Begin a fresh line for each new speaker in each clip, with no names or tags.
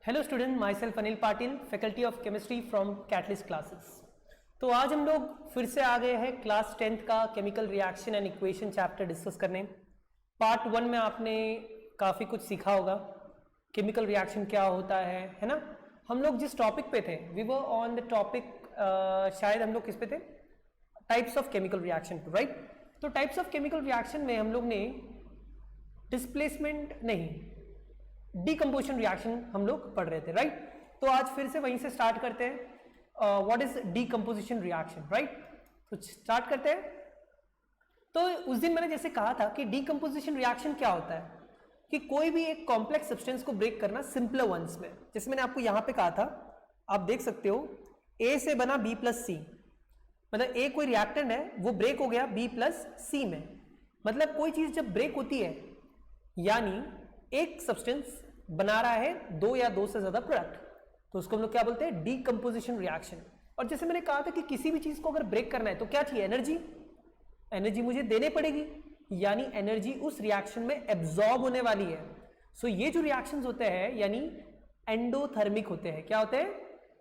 Hello student, my self Anil Patil, faculty of chemistry from catalyst classes. तो आज हम लोग फिर से आ गए हैं क्लास 10th का chemical reaction and equation chapter discuss करने। पार्ट 1 में आपने काफ़ी कुछ सीखा होगा, केमिकल रिएक्शन क्या होता है ना। हम लोग जिस टॉपिक पे थे we were on the topic, शायद हम लोग किस पे थे, types of chemical reaction, right. तो टाइप्स ऑफ केमिकल रिएक्शन में हम लोग ने डिस्प्लेसमेंट नहीं, डीकम्पोजिशन रिएक्शन हम लोग पढ़ रहे थे, राइट। तो आज फिर से वहीं से स्टार्ट करते हैं। What is decomposition reaction, right. तो स्टार्ट करते हैं। तो उस दिन मैंने जैसे कहा था कि डीकम्पोजिशन रिएक्शन क्या होता है कि कोई भी एक कॉम्प्लेक्स सब्सटेंस को ब्रेक करना सिंपलर वंस में। जैसे मैंने आपको यहां पे कहा था, आप देख सकते हो ए से बना बी प्लस सी, मतलब ए कोई रिएक्टेंट है वो ब्रेक हो गया बी प्लस सी में। मतलब कोई चीज जब ब्रेक होती है यानी एक सब्सटेंस बना रहा है दो या दो से ज्यादा प्रोडक्ट, तो उसको हम लोग क्या बोलते हैं, डीकम्पोजिशन रिएक्शन। और जैसे मैंने कहा था कि किसी भी चीज को अगर ब्रेक करना है तो क्या चाहिए, एनर्जी। एनर्जी मुझे देने पड़ेगी, यानी एनर्जी उस रिएक्शन में एब्जॉर्ब होने वाली है। सो ये जो रिएक्शंस होते हैं यानी एंडोथर्मिक होते हैं। क्या होते हैं,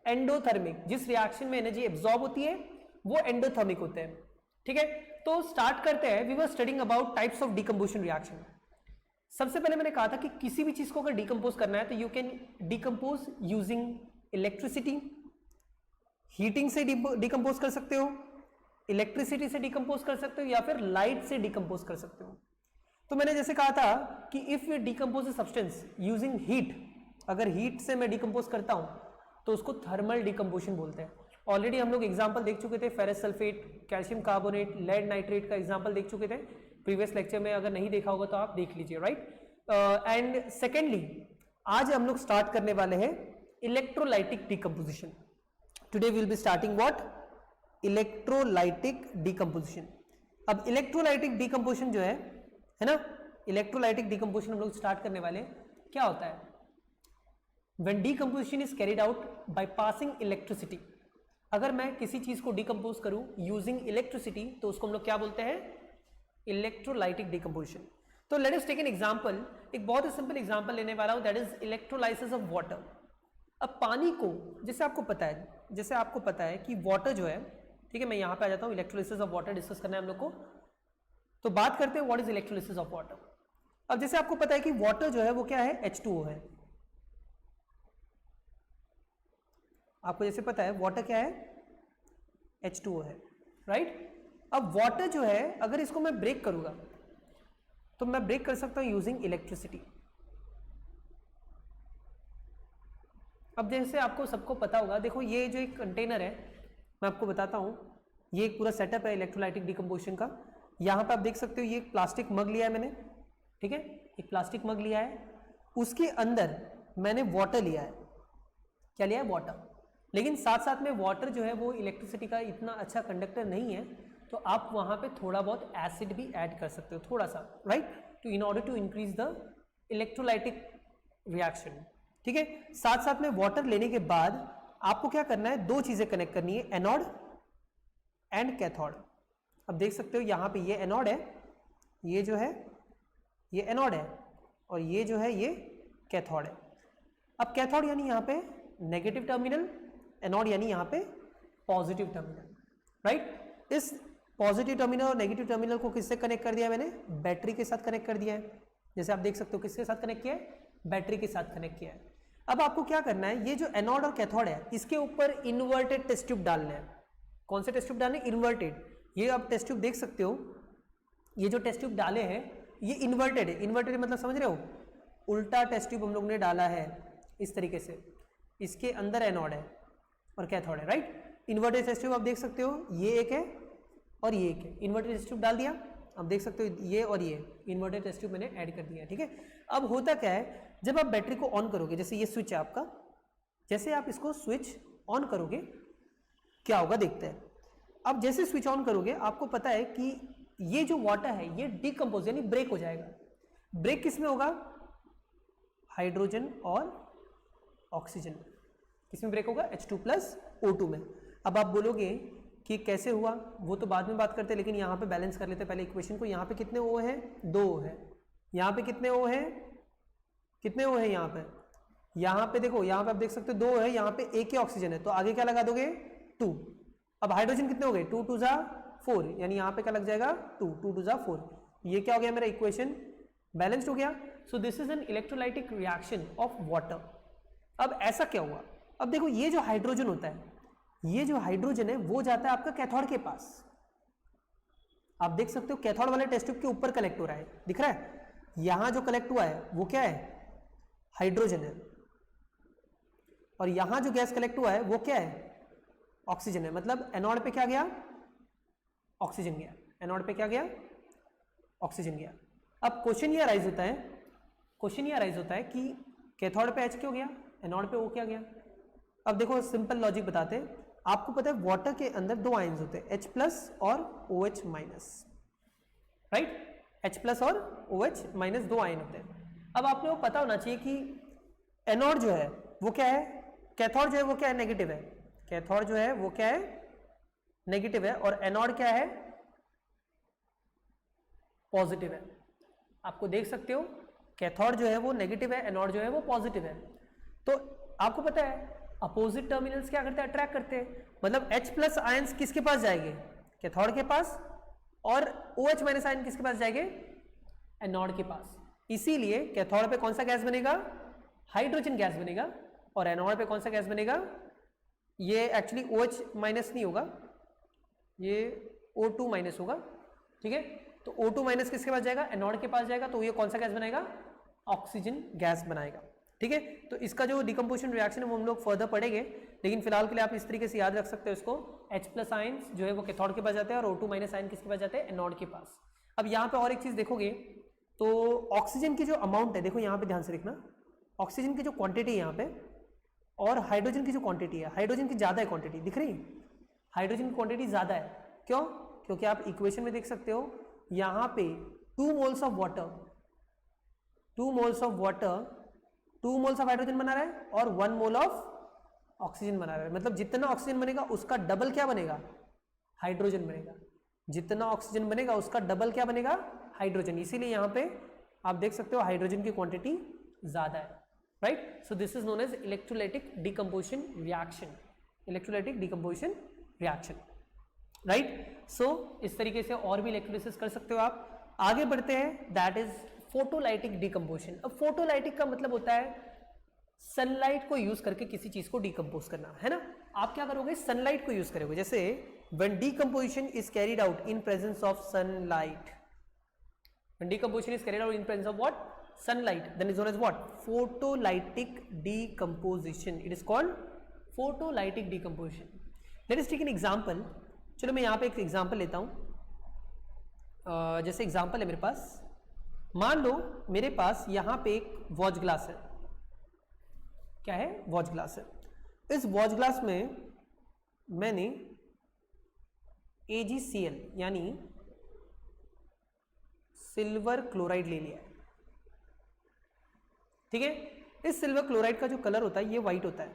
एंडोथर्मिक। जिस रिएक्शन में एनर्जी एब्जॉर्ब होती है वो एंडोथर्मिक होते हैं, ठीक है। तो स्टार्ट करते हैं। We were studying about types of decomposition reaction. सबसे पहले मैंने कहा था कि किसी भी चीज को अगर डीकम्पोज करना है तो you can decompose using electricity. Heating से डीकम्पोज कर सकते हो, इलेक्ट्रिसिटी से डीकम्पोज कर सकते हो, या फिर लाइट से डीकम्पोज कर सकते हो। तो मैंने जैसे कहा था कि if you decompose a substance using heat, अगर हीट से मैं डीकम्पोज करता हूं तो उसको थर्मल डीकम्पोजिशन बोलते हैं। ऑलरेडी हम लोग एग्जांपल देख चुके थे, ferrous sulphate, calcium carbonate, lead nitrate का एग्जांपल देख चुके थे प्रीवियस लेक्चर में। अगर नहीं देखा होगा तो आप देख लीजिए, राइट। एंड सेकेंडली आज हम लोग स्टार्ट करने वाले हैं electrolytic decomposition. Today will be starting what, electrolytic decomposition. अब इलेक्ट्रोलाइटिक डीकम्पोजिशन जो है ना, इलेक्ट्रोलाइटिक डीकम्पोजिशन हम लोग स्टार्ट करने वाले। क्या होता है, when decomposition is carried out by passing electricity. अगर मैं किसी चीज को डीकम्पोज करूं यूजिंग इलेक्ट्रिसिटी तो उसको हम लोग क्या बोलते हैं, इलेक्ट्रोलाइटिक डीकम्पोजिशन। तो let us take an example. एक बहुत ही सिंपल एग्जांपल लेने वाला हूं, that is electrolysis of water. अब पानी को, जैसे आपको पता है कि वाटर जो है, ठीक है, मैं यहां पे आ जाता हूं, इलेक्ट्रोलाइसिस ऑफ वाटर डिस्कस करना है हम लोग को। तो बात करते हैं what is electrolysis of water. अब जैसे आपको पता है कि वाटर जो है वो क्या है, H2O है। आपको जैसे पता है वाटर क्या है, H2O है, राइट। अब वाटर जो है अगर इसको मैं ब्रेक करूंगा तो मैं ब्रेक कर सकता हूं यूजिंग इलेक्ट्रिसिटी। अब जैसे आपको सबको पता होगा, देखो ये जो एक कंटेनर है, मैं आपको बताता हूं, ये एक पूरा सेटअप है इलेक्ट्रोलाइटिक डीकम्पोजिशन का। यहां पे आप देख सकते हो ये एक प्लास्टिक मग लिया है मैंने, ठीक है, एक प्लास्टिक मग लिया है, उसके अंदर मैंने वाटर लिया है। क्या लिया है, वाटर। लेकिन साथ साथ में वाटर जो है वो इलेक्ट्रिसिटी का इतना अच्छा कंडक्टर नहीं है, तो आप वहां पे थोड़ा बहुत एसिड भी ऐड कर सकते हो, थोड़ा सा, right, to in order to increase the electrolytic reaction, ठीक है। साथ साथ में वाटर लेने के बाद आपको क्या करना है, दो चीजें कनेक्ट करनी है, एनोड एंड कैथोड। अब देख सकते हो यहां पे ये एनोड है, ये जो है ये एनोड है, और ये जो है ये कैथोड है। अब कैथोड यानी यहां पे नेगेटिव टर्मिनल, एनोड यानी यहां पे पॉजिटिव टर्मिनल, राइट। इस पॉजिटिव टर्मिनल और नेगेटिव टर्मिनल को किससे कनेक्ट कर दिया है, मैंने बैटरी के साथ कनेक्ट कर दिया है। जैसे आप देख सकते हो किसके साथ कनेक्ट किया है, बैटरी के साथ कनेक्ट किया है। अब आपको क्या करना है, ये जो एनोड और कैथोड है इसके ऊपर इन्वर्टेड टेस्ट ट्यूब डालना है। कौन से टेस्ट ट्यूब डालने, इन्वर्टेड। ये आप टेस्ट ट्यूब देख सकते हो, ये जो टेस्ट ट्यूब डाले हैं ये इन्वर्टेड है। इन्वर्टेड मतलब समझ रहे हो, उल्टा टेस्ट ट्यूब हम लोग ने डाला है इस तरीके से, इसके अंदर एनोड है और कैथोड है, राइट। इन्वर्टेड टेस्ट ट्यूब आप देख सकते हो, ये एक है और ये एक है। इन्वर्टेड टेस्ट ट्यूब डाल दिया, अब देख सकते हो ये और ये इन्वर्टेड टेस्ट ट्यूब मैंने ऐड कर दिया, ठीक है। अब होता क्या है, जब आप बैटरी को ऑन करोगे, जैसे ये स्विच है आपका, जैसे आप इसको स्विच ऑन करोगे क्या होगा देखते हैं। अब जैसे स्विच ऑन करोगे आपको पता है कि ये जो वाटर है ये डीकम्पोज यानी ब्रेक हो जाएगा। ब्रेक किस में होगा, हाइड्रोजन और ऑक्सीजन। किसमें ब्रेक होगा, H2+O2 में। अब आप बोलोगे कि कैसे हुआ, वो तो बाद में बात करते हैं, लेकिन यहाँ पे बैलेंस कर लेते पहले इक्वेशन को। यहाँ पे कितने O है, 2 O है। यहाँ पे कितने O है, कितने O है यहाँ पे, यहाँ पे देखो, यहाँ पे आप देख सकते हो 2 है, यहाँ पे एक ही ऑक्सीजन है, तो आगे क्या लगा दोगे 2। अब हाइड्रोजन कितने हो गए 2 2 जा 4, यानी यहाँ पे क्या लग जाएगा 2 2 2 जा 4। ये क्या हो गया मेरा इक्वेशन बैलेंस्ड हो गया। सो this is an electrolytic reaction of water. अब ऐसा क्या हुआ, अब देखो ये जो हाइड्रोजन होता है, ये जो हाइड्रोजन है वो जाता है आपका कैथोड के पास। आप देख सकते हो कैथोड वाले टेस्ट ट्यूब के ऊपर कलेक्ट हो रहा है, दिख रहा है, यहां जो कलेक्ट हुआ है वो क्या है हाइड्रोजन है, और यहां जो गैस कलेक्ट हुआ है वो क्या है ऑक्सीजन है। मतलब एनोड पे क्या गया ऑक्सीजन गया, एनोड पे क्या गया ऑक्सीजन गया। अब क्वेश्चन ये अराइज होता है कि कैथोड पे H क्यों गया, एनोड पे O क्या गया। अब देखो सिंपल लॉजिक बताते हैं, आपको पता है वाटर के अंदर 2 आयंस होते हैं H+ और OH-, राइट, H+ और OH- 2 आयन होते हैं। अब आप लोगों को पता होना चाहिए कि एनोड जो है वो क्या है, कैथोड जो है वो क्या है नेगेटिव है, कैथोड जो है वो क्या है नेगेटिव है, और एनोड क्या है पॉजिटिव है। आपको देख सकते हो कैथोड जो है वो नेगेटिव है, एनोड जो है वो पॉजिटिव है। तो आपको पता है अपोजिट टर्मिनल्स क्या करते हैं अट्रैक्ट करते हैं, मतलब H+ आयंस किसके पास जाएंगे कैथोड के पास, और OH- आयन किसके पास जाएंगे एनोड के पास। इसीलिए कैथोड पे कौन सा गैस बनेगा हाइड्रोजन गैस बनेगा, और एनोड पे कौन सा गैस बनेगा, ये एक्चुअली OH- नहीं होगा, ये O2- होगा, ठीक है। तो O2- किसके पास जाएगा एनोड के पास जाएगा, तो ये कौन सा गैस बनाएगा ऑक्सीजन गैस बनाएगा, ठीक है। तो इसका जो डिकम्पोजिशन रिएक्शन है वो हम लोग फर्दर पढ़ेंगे, लेकिन फिलहाल के लिए आप इस तरीके से याद रख सकते हो इसको, H+ आयंस जो है वो कैथोड के पास जाते हैं और O2- आयन किसके पास जाते हैं एनोड के पास। अब यहाँ पे और एक चीज देखोगे तो ऑक्सीजन की जो अमाउंट है, देखो यहाँ पे ध्यान से देखना, ऑक्सीजन की जो क्वांटिटी है यहाँ पे और हाइड्रोजन की जो क्वांटिटी है, हाइड्रोजन की ज्यादा है क्वांटिटी, दिख रही है हाइड्रोजन की क्वांटिटी ज्यादा है, क्यों, क्योंकि आप इक्वेशन में देख सकते हो यहाँ पे 2 moles of water 2 moles of hydrogen बना रहा है और 1 मोल ऑफ ऑक्सीजन बना रहा है। मतलब जितना ऑक्सीजन बनेगा उसका डबल क्या बनेगा हाइड्रोजन बनेगा, जितना ऑक्सीजन बनेगा उसका डबल क्या बनेगा हाइड्रोजन। इसीलिए यहाँ पे आप देख सकते हो हाइड्रोजन की क्वांटिटी ज्यादा है, right. So this is known as electrolytic decomposition reaction, electrolytic decomposition reaction, right. So इस तरीके से और भी इलेक्ट्रोलिसिस कर सकते हो आप। आगे बढ़ते हैं, दैट इज फोटोलाइटिक डिकम्पोजिशन। अब फोटोलाइटिक का मतलब होता है सनलाइट को यूज करके किसी चीज को डिकम्पोज करना, है ना। आप क्या करोगे सनलाइट को यूज करोगे, जैसे when decomposition is carried out in presence of sunlight, when decomposition is carried out in presence of what sunlight, then is known as what photolytic decomposition, it is called photolytic decomposition. Let us take an example, चलो मैं यहाँ पे एक example लेता हूँ। जैसे example है मेरे पास, मान लो मेरे पास यहाँ पे एक वॉच ग्लास है, क्या है वॉच ग्लास है। इस वॉच ग्लास में मैंने AgCl यानी सिल्वर क्लोराइड ले लिया है, ठीक है। इस सिल्वर क्लोराइड का जो कलर होता है ये व्हाइट होता है,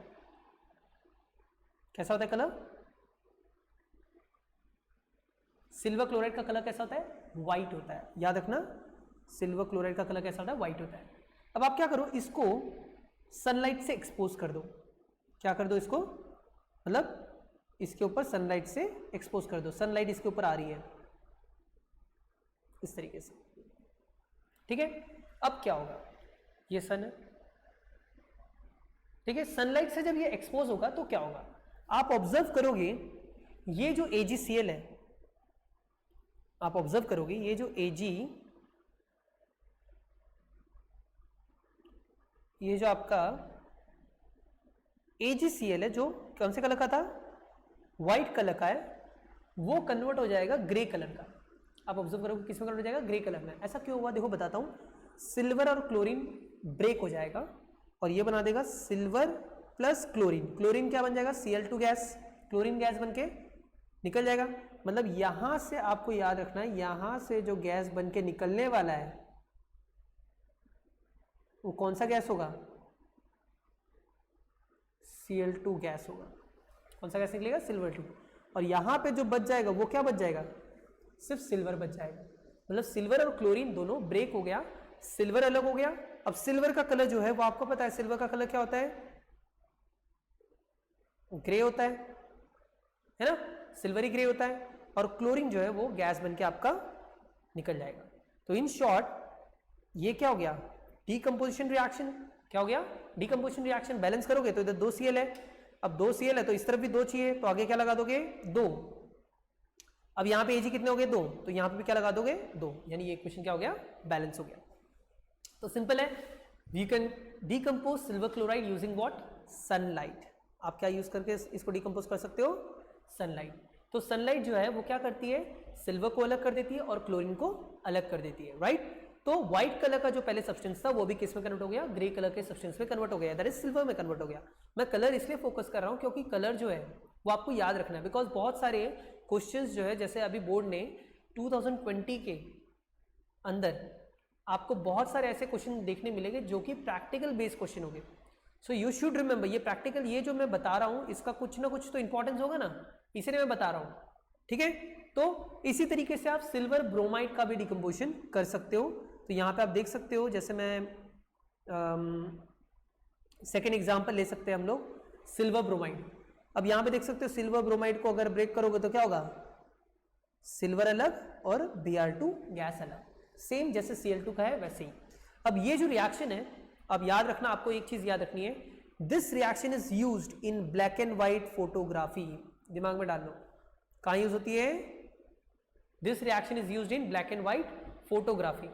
कैसा होता है कलर, सिल्वर क्लोराइड का कलर कैसा होता है व्हाइट होता है, याद रखना सिल्वर क्लोराइड का कलर कैसा होता है व्हाइट होता है। अब आप क्या करो इसको सनलाइट से एक्सपोज कर दो, क्या कर दो इसको, मतलब इसके ऊपर सनलाइट से एक्सपोज कर दो, सनलाइट इसके ऊपर आ रही है इस तरीके से, ठीक है। अब क्या होगा, ये सन है, ठीक है। सनलाइट से जब ये एक्सपोज होगा तो क्या होगा, आप ऑब्जर्व करोगे ये जो AgCl है, आप ऑब्जर्व करोगे ये जो ये जो आपका AgCl है जो कौन से कलर का था व्हाइट कलर का है, वो कन्वर्ट हो जाएगा ग्रे कलर का। आप ऑब्जर्व करोगे किस में कन्वर्ट हो जाएगा ग्रे कलर में। ऐसा क्यों हुआ देखो बताता हूं, सिल्वर और क्लोरीन ब्रेक हो जाएगा और ये बना देगा सिल्वर प्लस क्लोरीन, क्लोरीन क्या बन जाएगा Cl2 गैस, क्लोरीन गैस बनके निकल जाएगा। मतलब यहां से आपको याद रखना है, यहां से जो गैस बनके निकलने वाला है वो कौन सा गैस होगा Cl2 गैस होगा, कौन सा गैस निकलेगा सिल्वर 2, और यहां पे जो बच जाएगा वो क्या बच जाएगा सिर्फ सिल्वर बच जाएगा। मतलब सिल्वर और क्लोरीन दोनों ब्रेक हो गया, सिल्वर अलग हो गया अब सिल्वर का कलर जो है वो आपको पता है, सिल्वर का कलर क्या होता है, ग्रे होता है ना, सिल्वरी ग्रे होता है, और क्लोरीन जो है वो गैस बन के आपका निकल जाएगा। तो इन शॉर्ट ये क्या हो गया, डीकंपोजिशन रिएक्शन। क्या हो गया, डीकंपोजिशन रिएक्शन। बैलेंस करोगे तो इधर 2 Cl है, अब 2 Cl है तो इस तरफ भी 2 चाहिए, तो आगे क्या लगा दोगे, 2। अब यहाँ पे Ag कितने हो गए, 2, तो यहाँ पे भी क्या लगा दोगे, 2, यानी ये इक्वेशन क्या हो गया, बैलेंस हो गया। तो सिंपल है, we can decompose silver chloride using what, sunlight. आप क्या यूज करके इसको डीकंपोज कर सकते हो, सनलाइट। तो सनलाइट जो है वो क्या करती है, सिल्वर को अलग कर देती है और क्लोरीन को अलग कर देती है, राइट। तो व्हाइट कलर का जो पहले सब्सटेंस था वो भी किस में कन्वर्ट हो गया, ग्रे कलर के सब्सटेंस में कन्वर्ट हो गया, दैट इज सिल्वर में कन्वर्ट हो गया। मैं कलर इसलिए फोकस कर रहा हूं क्योंकि कलर जो है वो आपको याद रखना है, बिकॉज बहुत सारे क्वेश्चंस जो है, जैसे अभी बोर्ड ने 2020 के अंदर आपको बहुत सारे ऐसे क्वेश्चन देखने मिलेंगे जो कि प्रैक्टिकल बेस्ड क्वेश्चन होंगे। सो यू शुड रिमेंबर, ये प्रैक्टिकल, ये जो मैं बता रहा हूं इसका कुछ ना कुछ तो इंपॉर्टेंस होगा ना, इसीलिए मैं बता रहा हूं, ठीक है। तो इसी तरीके से आप सिल्वर ब्रोमाइड का भी डिकम्पोजिशन कर सकते हो। तो यहाँ पे आप देख सकते हो, जैसे मैं सेकेंड एग्जाम्पल ले सकते हैं हम लोग, सिल्वर ब्रोमाइड। अब यहाँ पे देख सकते हो सिल्वर ब्रोमाइड को अगर ब्रेक करोगे तो क्या होगा, सिल्वर अलग और Br2 गैस अलग, सेम जैसे Cl2 का है वैसे ही। अब ये जो रिएक्शन है, अब याद रखना, आपको एक चीज याद रखनी है, this reaction is used in black and white photography. दिमाग में डाल लो, कहाँ यूज होती है, this reaction is used in black and white photography,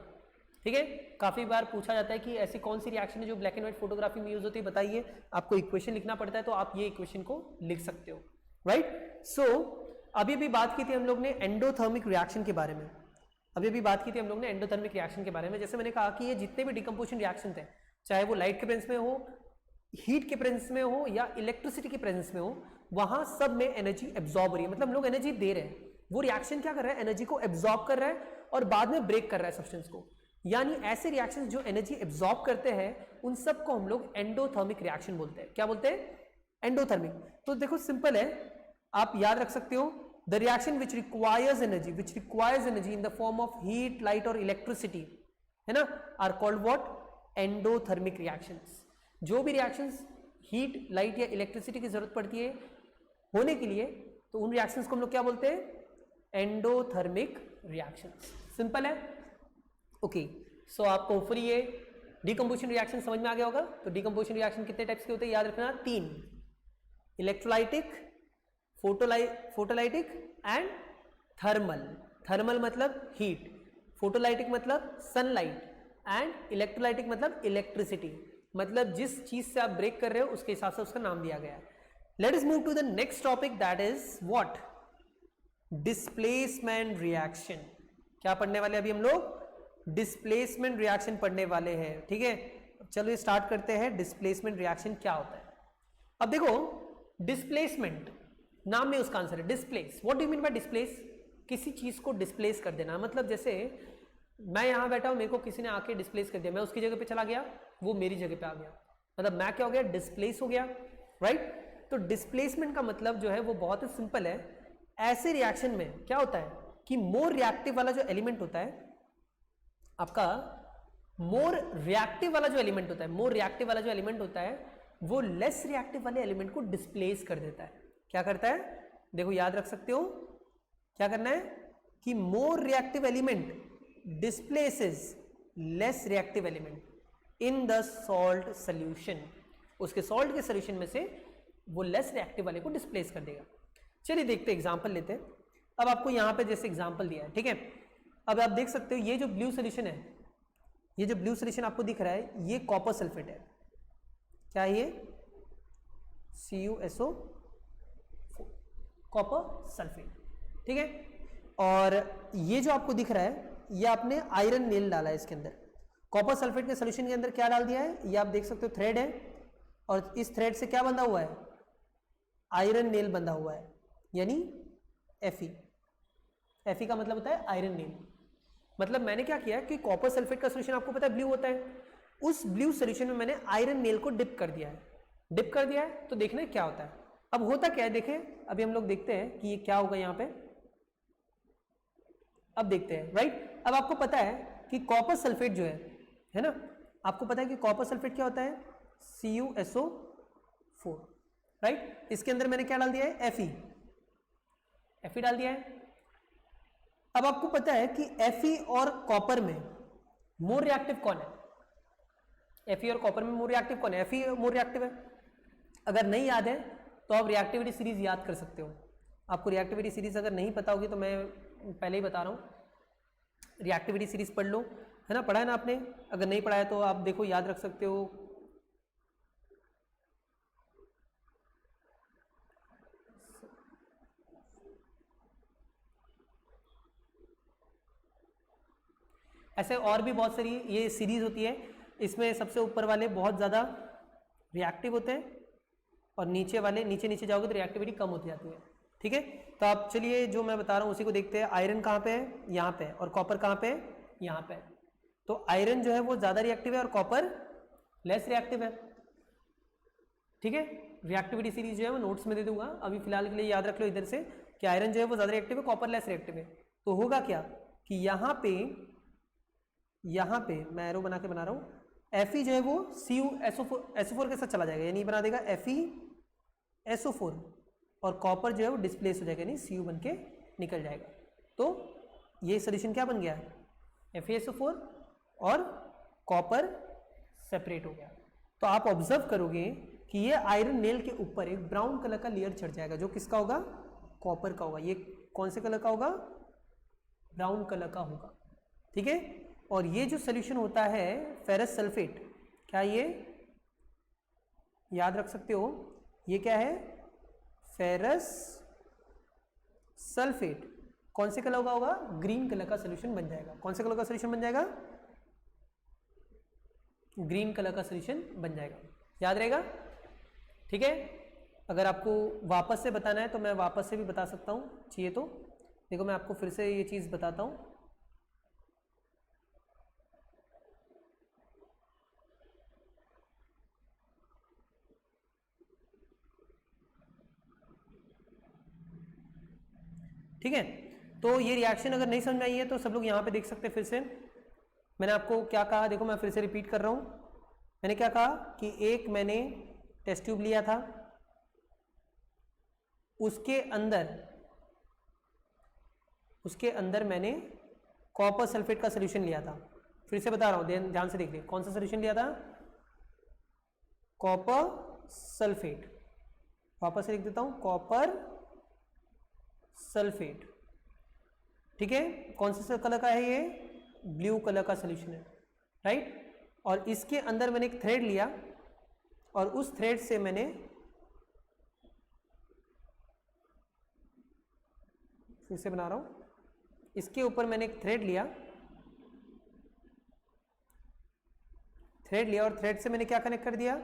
ठीक है। काफी बार पूछा जाता है कि ऐसी कौन सी रिएक्शन है जो ब्लैक एंड व्हाइट फोटोग्राफी में यूज होती है, बताइए। आपको इक्वेशन लिखना पड़ता है, तो आप ये इक्वेशन को लिख सकते हो, राइट। सो अभी बात की थी हम लोग ने एंडोथर्मिक रिएक्शन के बारे में, अभी बात की थी हम लोग ने एंडोथर्मिक रिएक्शन के बारे में। जैसे मैंने कहा कि ये जितने भी डिकम्पोजिशन रिएक्शन थे, चाहे वो लाइट के प्रेजेंस में हो, हीट के प्रेजेंस में हो या इलेक्ट्रिसिटी के प्रेजेंस में हो, वहां सब में एनर्जी एब्जॉर्ब हो रही है, मतलब हम लोग एनर्जी दे रहे हैं, वो रिएक्शन क्या कर रहा है, एनर्जी को एब्जॉर्ब कर रहा है और बाद में ब्रेक कर रहा है सब्सटेंस को। यानी ऐसे रिएक्शंस जो एनर्जी एब्जॉर्ब करते हैं उन सब को हम लोग एंडोथर्मिक रिएक्शन बोलते हैं। क्या बोलते हैं, एंडोथर्मिक। तो देखो सिंपल है, आप याद रख सकते हो, the reaction which requires energy in the form of heat, light और इलेक्ट्रिसिटी, है ना, are called what, endothermic reactions. जो भी रिएक्शंस हीट, लाइट या इलेक्ट्रिसिटी की जरूरत पड़ती है होने के लिए, तो उन रिएक्शंस को हम लोग क्या बोलते हैं, एंडोथर्मिक रिएक्शंस। सिंपल है, ओके। सो आपको होपफुली ये डीकंपोजिशन रिएक्शन समझ में आ गया होगा। तो डीकंपोजिशन रिएक्शन कितने टाइप्स के होते हैं, याद रखना, 3, electrolytic, photolytic and thermal. Thermal मतलब हीट, फोटोलाइटिक मतलब सनलाइट, एंड इलेक्ट्रोलाइटिक मतलब इलेक्ट्रिसिटी, मतलब जिस चीज से आप ब्रेक कर रहे हो उसके हिसाब से उसका नाम दिया गया है। Let us move to the next topic, that is what, displacement reaction. क्या पढ़ने वाले अभी हम लोग, डिस्प्लेसमेंट रिएक्शन पढ़ने वाले हैं, ठीक है। चलो स्टार्ट करते हैं, डिस्प्लेसमेंट रिएक्शन क्या होता है। अब देखो, डिस्प्लेसमेंट नाम में उसका आंसर है, displace. What do you mean bye displace, किसी चीज को डिस्प्लेस कर देना, मतलब जैसे मैं यहां बैठा हूं, मेरे को किसी ने आके डिस्प्लेस कर दिया, मैं उसकी जगह पे चला गया, वो मेरी जगह पे आ गया, मतलब मैं क्या हो गया, डिस्प्लेस हो गया, राइट। तो डिस्प्लेसमेंट का मतलब जो है वो बहुत ही सिंपल है। ऐसे रिएक्शन में क्या होता है कि मोर रिएक्टिव वाला जो एलिमेंट होता है आपका, मोर रिएक्टिव वाला जो एलिमेंट होता है वो लेस रिएक्टिव वाले एलिमेंट को डिस्प्लेस कर देता है। क्या करता है, देखो याद रख सकते हो, क्या करना है कि मोर reactive element displaces less reactive element in the salt solution. उसके सॉल्ट के सोल्यूशन में से वो लेस रिएक्टिव वाले को डिस्प्लेस कर देगा। चलिए देखते हैं, एग्जांपल लेते हैं। अब आपको यहां पे जैसे एग्जांपल दिया है, ठीक है। अब आप देख सकते हो ये जो ब्लू सोल्यूशन है, ये जो ब्लू सोल्यूशन आपको दिख रहा है, ये कॉपर सल्फेट है। क्या है ये, CuSO, कॉपर सल्फेट, ठीक है। और ये जो आपको दिख रहा है, ये आपने आयरन नेल डाला है इसके अंदर। कॉपर सल्फेट के सोल्यूशन के अंदर क्या डाल दिया है, ये आप देख सकते हो थ्रेड है, और इस थ्रेड से क्या बंधा हुआ है, आयरन नेल बंधा हुआ है, यानी Fe। Fe का मतलब होता है आयरन नेल। मतलब मैंने क्या किया कि कॉपर सल्फेट का सोल्यूशन आपको पता है ब्लू होता है, उस ब्लू सोल्यूशन में मैंने आयरन नेल को डिप कर दिया है, तो देखना है क्या होता है। अब होता क्या है, देखें, अभी हम लोग देखते हैं कि ये क्या होगा यहाँ पे। अब देखते हैं, राइट। अब आपको पता है कि कॉपर सल्फेट जो है ना, आपको पता है कि कॉपर सल्फेट क्या होता है, CuSO4, राइट। इसके अंदर मैंने क्या डाल दिया है, Fe डाल दिया है। अब आपको पता है कि Fe और कॉपर में मोर रिएक्टिव कौन है, Fe और कॉपर में मोर रिएक्टिव कौन है, Fe मोर रिएक्टिव है। अगर नहीं याद है तो आप रिएक्टिविटी सीरीज याद कर सकते हो। आपको रिएक्टिविटी सीरीज अगर नहीं पता होगी तो मैं पहले ही बता रहा हूँ, रिएक्टिविटी सीरीज पढ़ लो, है ना, पढ़ा है ना आपने, अगर नहीं पढ़ा है तो आप देखो याद रख सकते हो। ऐसे और भी बहुत सारी ये सीरीज होती है, इसमें सबसे ऊपर वाले बहुत ज़्यादा रिएक्टिव होते हैं और नीचे वाले नीचे नीचे जाओगे तो रिएक्टिविटी कम होती जाती है, ठीक है। तो आप चलिए जो मैं बता रहा हूँ उसी को देखते हैं। आयरन कहाँ पे है, यहाँ पे है, और कॉपर कहाँ पे है, यहाँ पे है। तो आयरन जो है वो ज़्यादा रिएक्टिव है और कॉपर लेस रिएक्टिव है, ठीक है। रिएक्टिविटी सीरीज जो है वो नोट्स में दे दूंगा, अभी फिलहाल के लिए याद रख लो इधर से कि आयरन जो है वो ज़्यादा रिएक्टिव है, कॉपर लेस रिएक्टिव है। तो होगा क्या कि यहाँ पे मैं एरो बना के बना रहा हूँ, Fe जो है वो SO4 के साथ चला जाएगा, यानी बना देगा FeSO4, और कॉपर जो है वो डिस्प्लेस हो जाएगा, यानी Cu बन के निकल जाएगा। तो ये सोल्यूशन क्या बन गया, FeSO4 और कॉपर सेपरेट हो गया। तो आप ऑब्जर्व करोगे कि ये आयरन नेल के ऊपर एक ब्राउन कलर का लेयर चढ़ जाएगा, जो किसका होगा, कॉपर का होगा। ये कौन से कलर का होगा, ब्राउन कलर का होगा, ठीक है। और ये जो सोल्यूशन होता है फेरस सल्फेट, क्या ये याद रख सकते हो, ये क्या है, फेरस सल्फेट कौन से कलर का होगा, ग्रीन कलर का सोल्यूशन बन जाएगा। कौन से कलर का सोल्यूशन बन जाएगा, ग्रीन कलर का सोल्यूशन बन जाएगा, याद रहेगा, ठीक है। अगर आपको वापस से बताना है तो मैं वापस से भी बता सकता हूँ, चाहिए तो देखो मैं आपको फिर से ये चीज़ बताता हूँ। ठीक है, तो ये रिएक्शन अगर नहीं समझ में आई है तो सब लोग यहाँ पे देख सकते हैं। फिर से मैंने आपको क्या कहा, देखो मैं फिर से रिपीट कर रहा हूँ। मैंने क्या कहा कि एक मैंने टेस्ट ट्यूब लिया था, उसके अंदर मैंने कॉपर सल्फेट का सोल्यूशन लिया था। फिर से बता रहा हूँ, ध्यान से देखिए, कौन सा सोल्यूशन लिया था, कॉपर सल्फेट। वापस से लिख देता हूँ, कॉपर सल्फेट, ठीक है। कौन से कलर का है ये, ब्लू कलर का सोल्यूशन है, राइट। और इसके अंदर मैंने एक थ्रेड लिया और उस थ्रेड से मैंने फिर से बना रहा हूं, इसके ऊपर मैंने एक थ्रेड लिया और थ्रेड से मैंने क्या कनेक्ट कर दिया,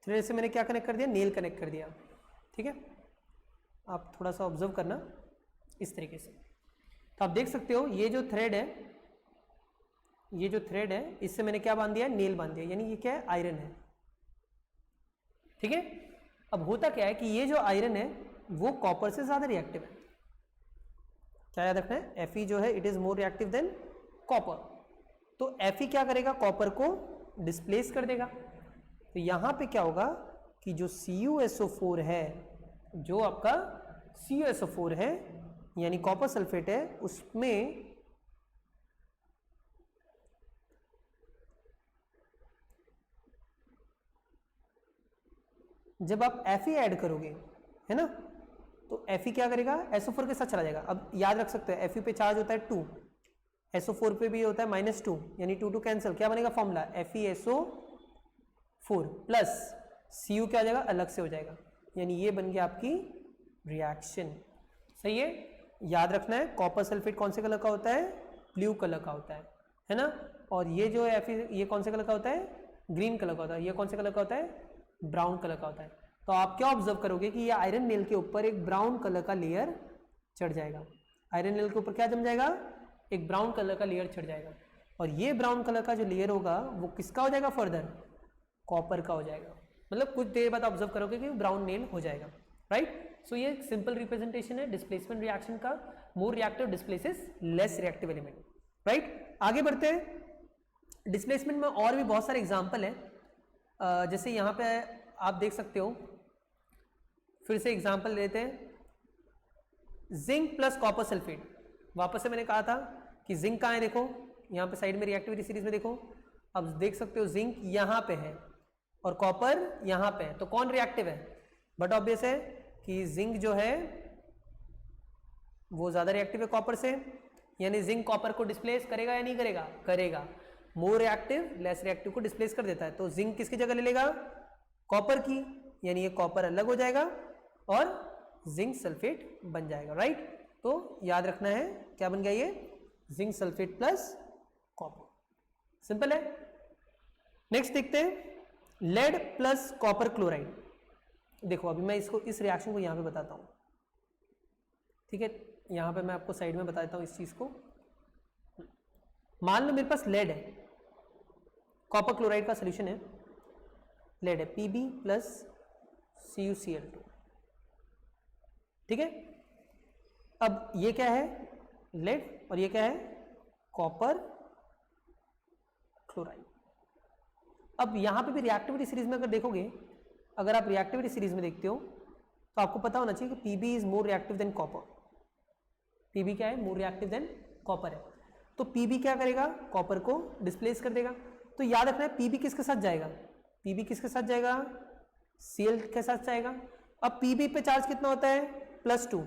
थ्रेड से मैंने क्या कनेक्ट कर दिया, नेल कनेक्ट कर दिया, ठीक है। आप थोड़ा सा ऑब्जर्व करना इस तरीके से। तो आप देख सकते हो ये जो थ्रेड है, इससे मैंने क्या बांध दिया, नेल बांध दिया, यानी ये क्या है, आयरन है, ठीक है। अब होता क्या है कि ये जो आयरन है वो कॉपर से ज्यादा रिएक्टिव है। क्या याद रखना है, Fe जो है it is more reactive than copper. तो Fe क्या करेगा, कॉपर को डिस्प्लेस कर देगा। तो यहां पे क्या होगा कि जो CuSO4 है, जो आपका CuSO4 है यानी कॉपर सल्फेट है, उसमें जब आप Fe ऐड करोगे, है ना, तो Fe क्या करेगा, SO4 के साथ चला जाएगा। अब याद रख सकते हैं Fe पे चार्ज होता है 2, SO4 पे भी होता है -2, यानी 2 कैंसिल, क्या बनेगा फॉर्मूला, FeSO4 प्लस Cu क्या हो जाएगा, अलग से हो जाएगा, यानी ये बन गया आपकी रिएक्शन। सही है, याद रखना है कॉपर सल्फेट कौन से कलर का होता है, ब्लू कलर का होता है ना। और ये जो है Fe, ये कौन से कलर का होता है, ग्रीन कलर का होता है। ये कौन से कलर का होता है, ब्राउन कलर का होता है। तो आप क्या ऑब्जर्व करोगे कि ये आयरन नेल के ऊपर एक ब्राउन कलर का लेयर चढ़ जाएगा। आयरन नेल के ऊपर क्या जम जाएगा, एक ब्राउन कलर का लेयर चढ़ जाएगा। और ये ब्राउन कलर का जो लेयर होगा वो किसका हो जाएगा, फर्दर कॉपर का हो जाएगा। मतलब कुछ देर बाद ऑब्जर्व करोगे कि ब्राउन नेल हो जाएगा, राइट। सो ये एक सिंपल रिप्रेजेंटेशन है डिस्प्लेसमेंट रिएक्शन का। More reactive displaces less reactive element, right. आगे बढ़ते हैं। डिस्प्लेसमेंट में और भी बहुत सारे एग्जांपल हैं, जैसे यहाँ पे आप देख सकते हो, फिर से एग्जांपल लेते हैं, जिंक प्लस कॉपर सल्फेट। वापस से मैंने कहा था कि जिंक कहाँ है, देखो यहाँ पे साइड में रिएक्टिविटी सीरीज में देखो, अब देख सकते हो जिंक यहाँ पे है और कॉपर यहाँ पे है, तो कौन रिएक्टिव है? बट ऑब्वियस है कि जिंक जो है वो ज्यादा रिएक्टिव है कॉपर से, यानी जिंक कॉपर को डिस्प्लेस करेगा या नहीं करेगा? करेगा। मोर रिएक्टिव लेस रिएक्टिव को डिस्प्लेस कर देता है, तो जिंक किसकी जगह ले लेगा? कॉपर की, यानी ये कॉपर अलग हो जाएगा और जिंक सल्फेट बन जाएगा, राइट। तो याद रखना है क्या बन गया ये? Zinc sulphate plus copper. Simple है। नेक्स्ट देखते हैं, लेड प्लस कॉपर क्लोराइड। देखो अभी मैं इसको, इस रिएक्शन को यहां पे बताता हूं, ठीक है। यहां पे मैं आपको साइड में बता देता हूं इस चीज को। मान लो मेरे पास लेड है, कॉपर क्लोराइड का सोल्यूशन है, लेड है Pb प्लस CuCl2, ठीक है। अब ये क्या है? लेड, और ये क्या है? Copper chloride. अब यहां पे भी रिएक्टिविटी सीरीज में अगर देखोगे, अगर आप रिएक्टिविटी सीरीज में देखते हो तो आपको पता होना चाहिए कि Pb is more reactive than copper. Pb क्या है? मोर रिएक्टिव देन कॉपर है, तो Pb क्या करेगा? कॉपर को डिस्प्लेस कर देगा। तो याद रखना है Pb किसके साथ जाएगा? Pb किसके साथ जाएगा? Cl के साथ जाएगा। अब Pb पे चार्ज कितना होता है? +2,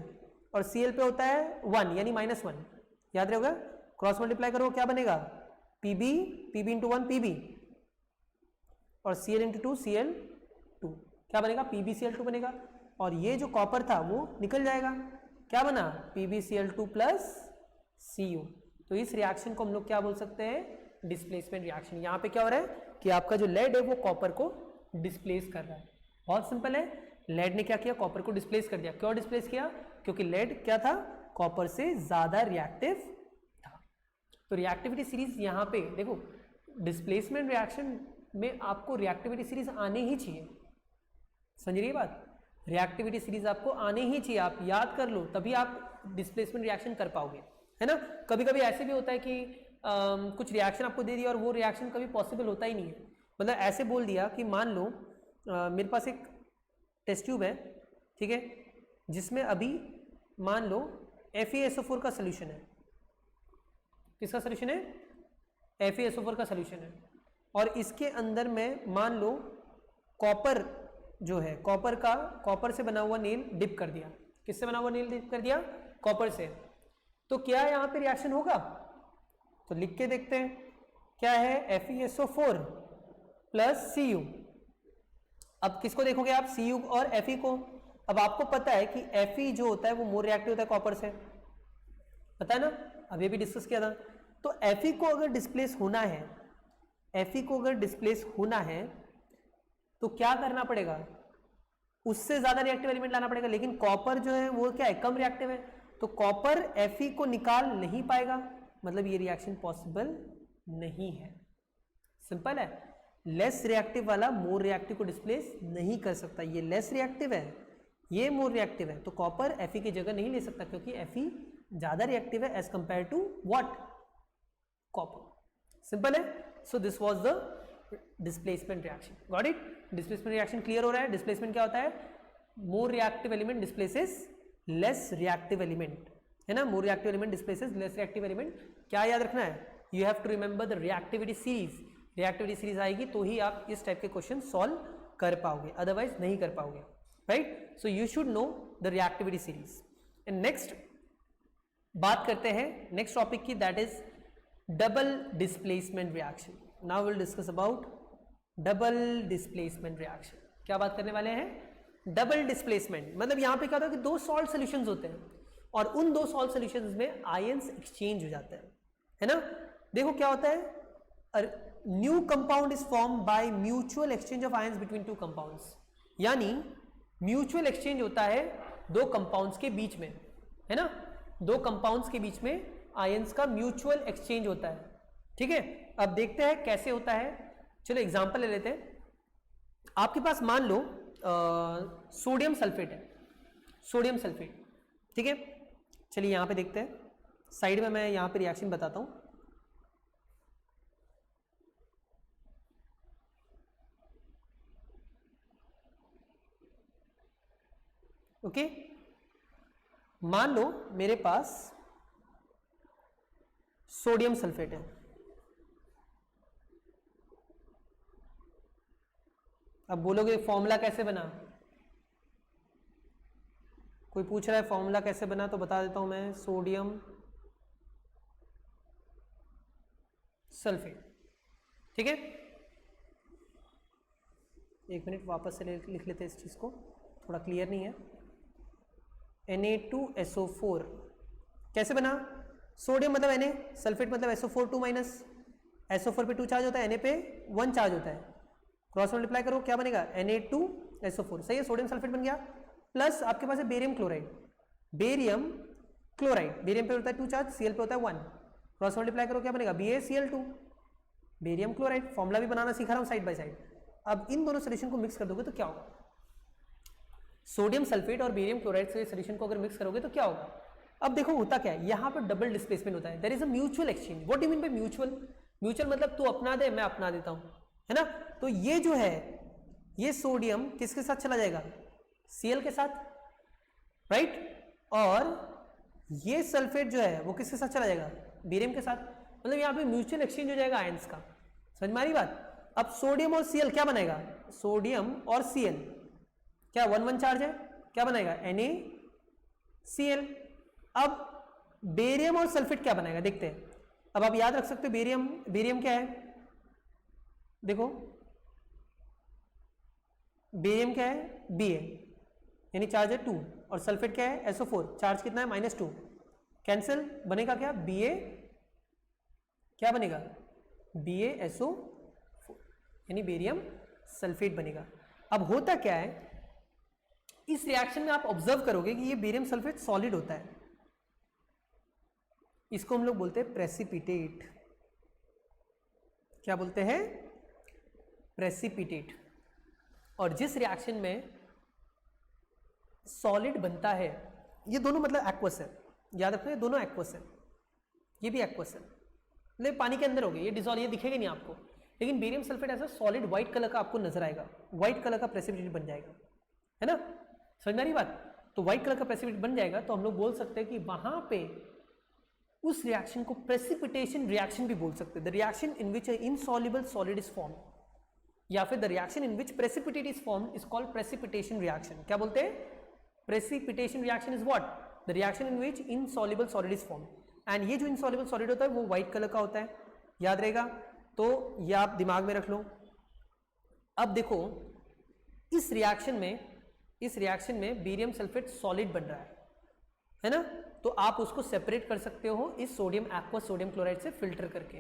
और Cl पे होता है 1, यानी -1। याद रहेगा, क्रॉस मल्टीप्लाई करो क्या बनेगा? Pb इंटू 1 Pb, और Cl इंटू 2 Cl2, क्या बनेगा? PbCl2 बनेगा। और ये जो कॉपर था वो निकल जाएगा, क्या बना? PbCl2 plus Cu। तो इस रिएक्शन को हम लोग क्या बोल सकते हैं? Displacement reaction. यहाँ पे क्या हो रहा है कि आपका जो लेड है वो कॉपर को डिस्प्लेस कर रहा है। बहुत सिंपल है, लेड ने क्या किया? कॉपर को डिस्प्लेस कर दिया। क्यों डिस्प्लेस किया? क्योंकि लेड क्या था? कॉपर से ज्यादा रिएक्टिव था। तो रिएक्टिविटी सीरीज यहाँ पे देखो, डिस्प्लेसमेंट रिएक्शन में आपको रिएक्टिविटी सीरीज आने ही चाहिए, समझ रही है बात? रिएक्टिविटी सीरीज आपको आने ही चाहिए, आप याद कर लो, तभी आप डिस्प्लेसमेंट रिएक्शन कर पाओगे, है ना। कभी कभी ऐसे भी होता है कि कुछ रिएक्शन आपको दे दिया और वो रिएक्शन कभी पॉसिबल होता ही नहीं है। मतलब ऐसे बोल दिया कि मान लो मेरे पास एक टेस्ट ट्यूब है, ठीक है, जिसमें अभी मान लो FeSO4 का सोल्यूशन है। किसका सोल्यूशन है? FeSO4 का सोल्यूशन है, और इसके अंदर में मान लो कॉपर जो है, कॉपर से बना हुआ नेल डिप कर दिया। किससे बना हुआ नेल डिप कर दिया? कॉपर से। तो क्या यहाँ पे रिएक्शन होगा? तो लिख के देखते हैं, क्या है? FeSO4 plus Cu। अब किसको देखोगे आप? Cu और Fe को। अब आपको पता है कि Fe जो होता है वो मोर रिएक्टिव होता है कॉपर से, पता है ना, अभी भी डिस्कस किया था। तो Fe को अगर डिस्प्लेस होना है, Fe को अगर डिस्प्लेस होना है तो क्या करना पड़ेगा? उससे ज्यादा रिएक्टिव एलिमेंट लाना पड़ेगा। लेकिन कॉपर जो है वो क्या है? कम रिएक्टिव है, तो कॉपर Fe को निकाल नहीं पाएगा, मतलब ये रिएक्शन पॉसिबल नहीं है। सिंपल है, लेस रिएक्टिव वाला मोर रिएक्टिव को डिस्प्लेस नहीं कर सकता। ये लेस रिएक्टिव है, ये मोर रिएक्टिव है, तो कॉपर Fe की जगह नहीं ले सकता, क्योंकि Fe ज्यादा रिएक्टिव है as compare to what? Copper. Simple है। So this was the displacement reaction. Got it? Displacement reaction clear हो रहा है? डिस्प्लेसमेंट क्या होता है? More reactive element displaces less reactive element, है ना। More reactive element displaces less reactive element. क्या याद रखना है? You have to remember the reactivity series. Reactivity series आएगी तो ही आप इस टाइप के क्वेश्चन सॉल्व कर पाओगे, अदरवाइज नहीं कर पाओगे, right. So you should know the reactivity series. And next बात करते हैं नेक्स्ट टॉपिक की, that is double displacement reaction. Now will discuss about double displacement reaction. क्या बात करने वाले हैं? Double displacement. मतलब यहां पे क्या होता है कि दो सॉल्ट सॉल्यूशंस होते हैं और उन दो सॉल्ट सॉल्यूशंस में आयंस एक्सचेंज हो जाते हैं, है ना। देखो क्या होता है, new compound is form by mutual exchange of ions between two compounds. यानी म्यूचुअल एक्सचेंज होता है दो कंपाउंड्स के बीच में, है ना। दो कंपाउंड्स के बीच में आयंस का म्यूचुअल एक्सचेंज होता है, ठीक है। अब देखते हैं कैसे होता है। चलो एग्जांपल ले लेते हैं। आपके पास मान लो सोडियम सल्फेट है, सोडियम सल्फेट, ठीक है। चलिए यहाँ पे देखते हैं, साइड में मैं यहाँ पे रिएक्शन बताता हूँ। ओके, मान लो मेरे पास सोडियम सल्फेट है। अब बोलोगे फॉर्मूला कैसे बना, कोई पूछ रहा है फॉर्मूला कैसे बना, तो बता देता हूं मैं, सोडियम सल्फेट। ठीक है, एक मिनट वापस से लिख लेते हैं इस चीज को, थोड़ा क्लियर नहीं है। Na2SO4 कैसे बना, सोडियम मतलब Na, सल्फेट मतलब SO4 2 माइनस, SO4 पे 2 चार्ज होता है, Na पे 1 चार्ज होता है, क्रॉस मल्टीप्लाई करो क्या बनेगा, Na2SO4। सही है, सोडियम सल्फेट बन गया। प्लस आपके पास है barium chloride, barium chloride, barium पे होता है 2 चार्ज, Cl पे होता है 1, क्रॉस मल्टीप्लाई करो क्या बनेगा, BaCl2, बेरियम क्लोराइड। फॉर्मूला भी बनाना सिखा रहा हूँ साइड बाय साइड। अब इन दोनों सोल्यूशन को मिक्स कर दोगे तो क्या होगा, सोडियम सल्फेट और बेरियम क्लोराइड से सोल्यूशन को अगर मिक्स करोगे तो क्या होगा। अब देखो होता क्या है, यहाँ पर डबल डिस्प्लेसमेंट होता है, there is a mutual exchange. What do you mean by mutual, mutual मतलब तू अपना दे मैं अपना देता हूँ, है ना। तो ये जो है ये सोडियम किसके साथ चला जाएगा, Cl के साथ, राइट। और ये सल्फेट जो है वो किसके साथ चला जाएगा, बेरियम के साथ। मतलब यहाँ पे म्यूचुअल एक्सचेंज हो जाएगा आयंस का, समझ में आ रही बात। अब सोडियम और Cl क्या बनाएगा, सोडियम और Cl क्या 1-1 चार्ज है, क्या बनाएगा NaCl। अब बेरियम और सल्फेट क्या बनाएगा देखते हैं। अब आप याद रख सकते हो बेरियम, बेरियम क्या है, देखो बेरियम क्या है Ba, यानी चार्ज है 2, और सल्फेट क्या है SO4, चार्ज कितना है -2, कैंसिल, बनेगा क्या Ba, क्या बनेगा BaSO4, यानी बेरियम सल्फेट बनेगा। अब होता क्या है, इस रिएक्शन में आप ऑब्जर्व करोगे कि ये बेरियम सल्फेट सॉलिड होता है, इसको हम लोग बोलते हैं प्रेसिपिटेट। क्या बोलते हैं, प्रेसिपिटेट। और जिस रिएक्शन में सॉलिड बनता है, ये दोनों मतलब एक्वस है, याद रखना ये दोनों एक्वस है, ये भी एक्वस है, मतलब पानी के अंदर हो गए, ये डिजॉल्व, ये दिखेगा नहीं आपको, लेकिन बेरियम सल्फेट ऐसा सॉलिड व्हाइट कलर का आपको नजर आएगा, व्हाइट कलर का प्रेसिपिटेट बन जाएगा, है ना, समझ में आ रही बात। तो व्हाइट कलर का प्रेसिपिटेट बन जाएगा, तो हम लोग बोल सकते हैं कि वहां पे उस रिएक्शन को प्रेसिपिटेशन रिएक्शन भी बोल सकते हैं, the reaction in which insoluble solid is form, या फिर the reaction in which precipitate is form is called precipitation reaction. क्या बोलते हैं, precipitation reaction is what, the reaction in which insoluble solid is form. And ये जो insoluble solid होता है वो व्हाइट कलर का होता है, याद रहेगा, तो ये आप दिमाग में रख लो। अब देखो इस रिएक्शन में बेरियम सल्फेट सॉलिड बन रहा है ना, तो आप उसको सेपरेट कर सकते हो इस सोडियम एक्वस सोडियम क्लोराइड से फिल्टर करके,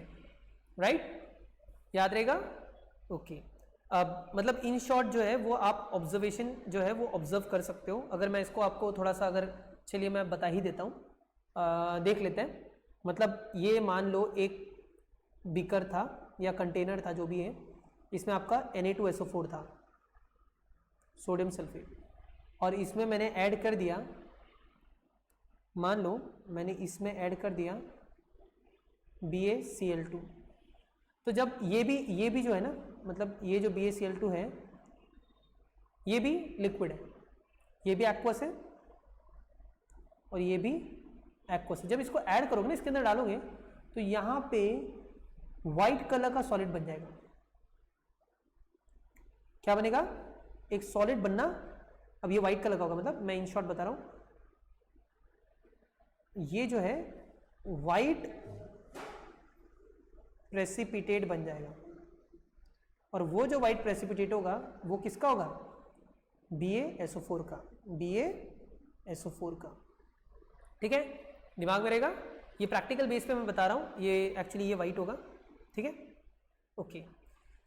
राइट, याद रहेगा, ओके। अब मतलब इन शॉर्ट जो है वो आप ऑब्जर्वेशन जो है वो ऑब्जर्व कर सकते हो। अगर मैं इसको आपको थोड़ा सा अगर, चलिए मैं बता ही देता हूँ, देख लेते हैं। मतलब ये मान लो एक बीकर था या कंटेनर था जो भी है, इसमें आपका Na2SO4 था, सोडियम सल्फेट, और इसमें मैंने ऐड कर दिया, मान लो मैंने इसमें ऐड कर दिया BaCl2। तो जब ये भी जो है ना, मतलब ये जो BaCl2 है ये भी लिक्विड है, ये भी एक्वस है और ये भी एक्वस है। जब इसको ऐड करोगे ना, इसके अंदर डालोगे, तो यहाँ पे व्हाइट कलर का सॉलिड बन जाएगा। क्या बनेगा, एक सॉलिड बनना। अब ये व्हाइट कलर का होगा, मतलब मैं इन शॉर्ट बता रहा हूं, ये जो है व्हाइट प्रेसिपिटेट बन जाएगा, और वो जो व्हाइट प्रेसिपिटेट होगा वो किसका होगा, BaSO4 का, BaSO4 का, ठीक है, दिमाग में रहेगा। ये प्रैक्टिकल बेस पे मैं बता रहा हूं, ये एक्चुअली ये व्हाइट होगा, ठीक है, ओके।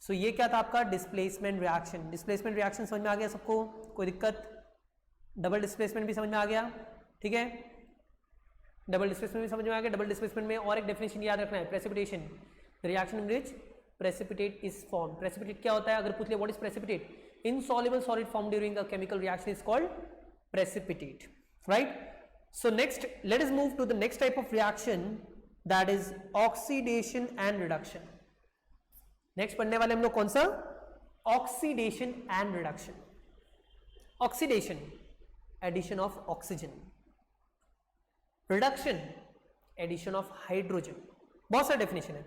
सो ये क्या था आपका डिस्प्लेसमेंट रिएक्शन। डिस्प्लेसमेंट रिएक्शन समझ में आ गया सबको, कोई दिक्कत, डबल डिस्प्लेसमेंट भी समझ में आ गया, ठीक है, डबल डिस्प्लेसमेंट भी समझ में आ गया। डबल डिस्प्लेसमेंट में और एक डेफिनेशन याद रखना है, precipitation, reaction in which precipitate is form. Precipitate क्या होता है, अगर पूछ ले what is precipitate, insoluble solid form during a chemical reaction is called precipitate, right. So next, let us move to the next type of reaction, that is oxidation and reduction. Next पढ़ने वाले हम लोग कौन सा? Oxidation and reduction. Oxidation, addition of oxygen. Reduction, addition of hydrogen. बहुत सारा definition है.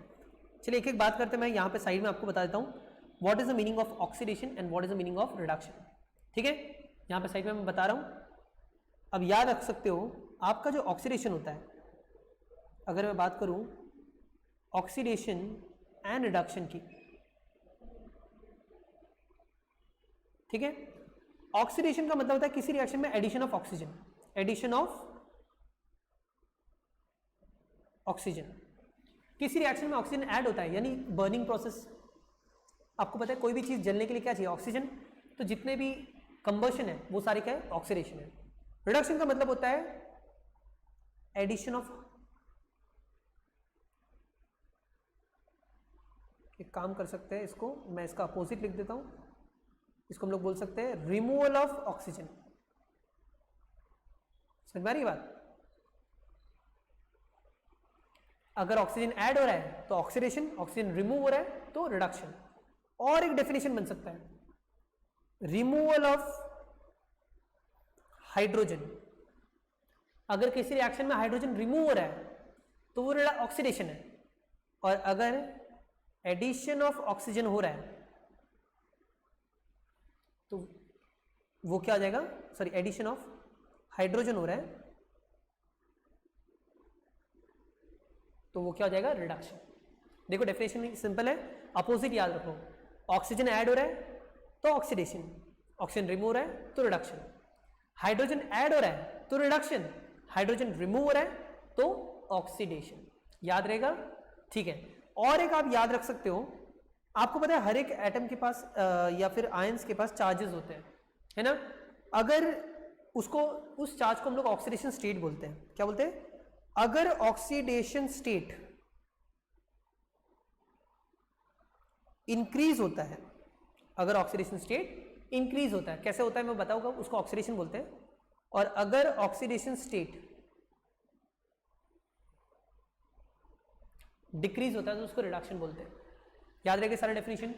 चलिए एक एक बात करते हैं. मैं यहाँ पे साइड में आपको बता देता हूँ what is the meaning of oxidation and what is the meaning of reduction. ठीक है, यहाँ पे साइड में मैं बता रहा हूँ. अब याद रख सकते हो आपका जो ऑक्सीडेशन होता है, अगर मैं बात करूँ ऑक्सीडेशन एंड रिडक्शन की, ठीक है. ऑक्सीडेशन का मतलब होता है किसी रिएक्शन में addition of oxygen, addition of oxygen. किसी रिएक्शन में ऑक्सीजन ऐड होता है, यानी बर्निंग प्रोसेस. आपको पता है कोई भी चीज जलने के लिए क्या चाहिए? ऑक्सीजन. तो जितने भी कंबशन है वो सारे क्या है? ऑक्सीडेशन है. रिडक्शन का मतलब होता है एडिशन ऑफ, एक काम कर सकते हैं इसको, मैं इसका अपोजिट लिख देता हूं. इसको हम लोग बोल सकते हैं रिमूवल ऑफ ऑक्सीजन. समझ में आ रही बात? अगर ऑक्सीजन ऐड हो रहा है तो ऑक्सीडेशन, ऑक्सीजन रिमूव हो रहा है तो रिडक्शन. और एक डेफिनेशन बन सकता है रिमूवल ऑफ हाइड्रोजन. अगर किसी रिएक्शन में हाइड्रोजन रिमूव हो रहा है तो वो ऑक्सीडेशन है, और अगर एडिशन ऑफ ऑक्सीजन हो रहा है तो वो क्या हो जाएगा? सॉरी, एडिशन ऑफ हाइड्रोजन हो रहा है तो वो क्या हो जाएगा? रिडक्शन. देखो डेफिनेशन सिंपल है, अपोजिट याद रखो. ऑक्सीजन ऐड हो रहा है तो ऑक्सीडेशन, ऑक्सीजन रिमूव हो रहा है तो रिडक्शन. हाइड्रोजन ऐड हो रहा है तो रिडक्शन, हाइड्रोजन रिमूव हो रहा है तो ऑक्सीडेशन. याद रहेगा? ठीक है. और एक आप याद रख सकते हो, आपको पता है हर एक एटम के पास या फिर आयंस के पास चार्जेस होते हैं, है ना. अगर उसको, उस चार्ज को हम लोग ऑक्सीडेशन स्टेट बोलते हैं. क्या बोलते हैं? अगर ऑक्सीडेशन स्टेट इंक्रीज होता है, अगर ऑक्सीडेशन स्टेट इंक्रीज होता है, कैसे होता है मैं बताऊंगा, उसको ऑक्सीडेशन बोलते हैं. और अगर ऑक्सीडेशन स्टेट डिक्रीज होता है तो उसको रिडक्शन बोलते हैं. याद रहेगा सारा डेफिनेशन?